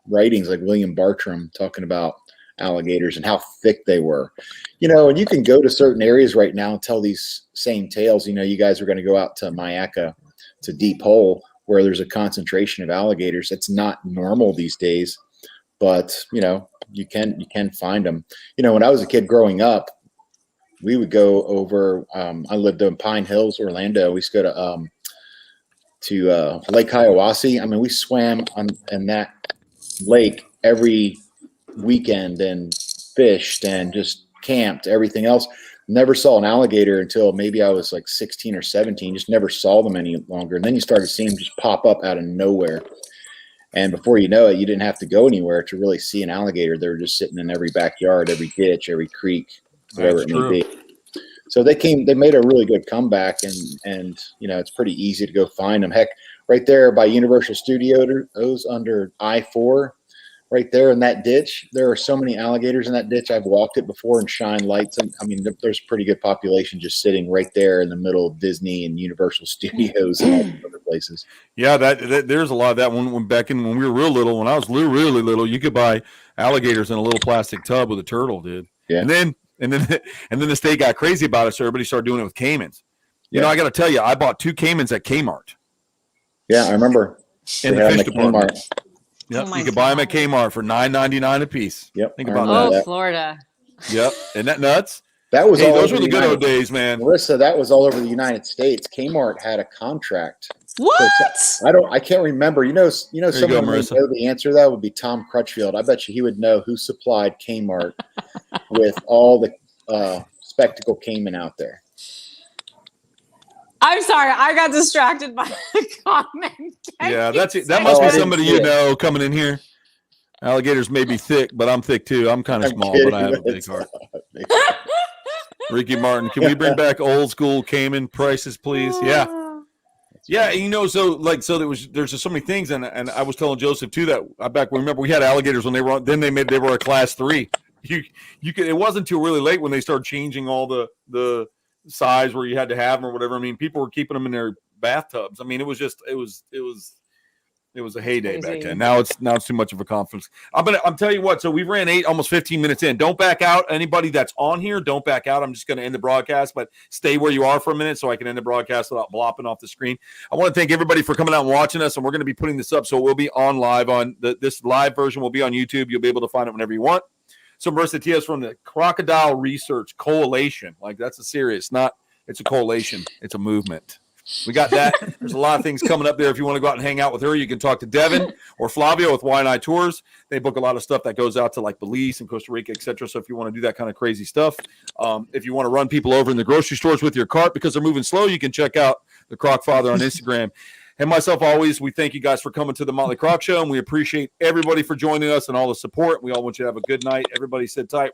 writings, like William Bartram talking about alligators and how thick they were, you know, and you can go to certain areas right now and tell these same tales. You know, you guys are going to go out to Mayaca, to Deep Hole, where there's a concentration of alligators. It's not normal these days, but you know, you can find them. You know, when I was a kid growing up, we would go over. I lived in Pine Hills, Orlando. We used to go to Lake Hiawassee. I mean, we swam in that lake every weekend and fished and just camped. Everything else. Never saw an alligator until maybe I was like 16 or 17. Just never saw them any longer. And then you started seeing them just pop up out of nowhere. And before you know it, you didn't have to go anywhere to really see an alligator. They were just sitting in every backyard, every ditch, every creek, whatever it may be. So they made a really good comeback, and you know, it's pretty easy to go find them. Heck, right there by Universal Studios under I-4, right there in that ditch, there are so many alligators in that ditch. I've walked it before and shined lights. And I mean, there's a pretty good population just sitting right there in the middle of Disney and Universal Studios and all these other places. Yeah, that there's a lot of that. When we were real little, when I was really little, you could buy alligators in a little plastic tub with a turtle, dude. Yeah. And then the state got crazy about it, so everybody started doing it with caimans. You know, I got to tell you, I bought 2 caimans at Kmart. Yeah, I remember. In the fish department. Kmart. Yep, you could buy them at Kmart for $9.99 a piece. Yep, think about that. Florida. Yep, isn't that nuts? That was those were the good old days, man. Marissa, that was all over the United States. Kmart had a contract. What? I can't remember. You know, someone who would know the answer to that would be Tom Crutchfield. I bet you he would know who supplied Kmart with all the spectacle caiman out there. I'm sorry, I got distracted by the comment. Yeah, that must be somebody you know coming in here. Alligators may be thick, but I'm thick too. I'm kind of small, but I have a big heart. Ricky Martin, can we bring back old school caiman prices, please? Yeah. Yeah, you know, there's just so many things, and I was telling Joseph too that back remember we had alligators when they were a class 3. You could, it wasn't too really late when they started changing all the size where you had to have them or whatever. I mean, people were keeping them in their bathtubs. I mean, it was a heyday back then. Now it's too much of a conference. I'm telling you what. So we ran almost 15 minutes in. Don't back out. Anybody that's on here, don't back out. I'm just going to end the broadcast, but stay where you are for a minute so I can end the broadcast without blopping off the screen. I want to thank everybody for coming out and watching us, and we're going to be putting this up, so it will be on live this live version will be on YouTube. You'll be able to find it whenever you want. So Marissa Tellez from the Crocodile Research Coalition. Like, that's it's a coalition. It's a movement. We got that. There's a lot of things coming up there. If you want to go out and hang out with her, you can talk to Devin or Flavio with Y&I Tours. They book a lot of stuff that goes out to like Belize and Costa Rica, etc. So if you want to do that kind of crazy stuff, if you want to run people over in the grocery stores with your cart because they're moving slow, you can check out the Croc Father on Instagram. And myself, always, we thank you guys for coming to the Motley Croc Show, and we appreciate everybody for joining us and all the support. We all want you to have a good night. Everybody sit tight.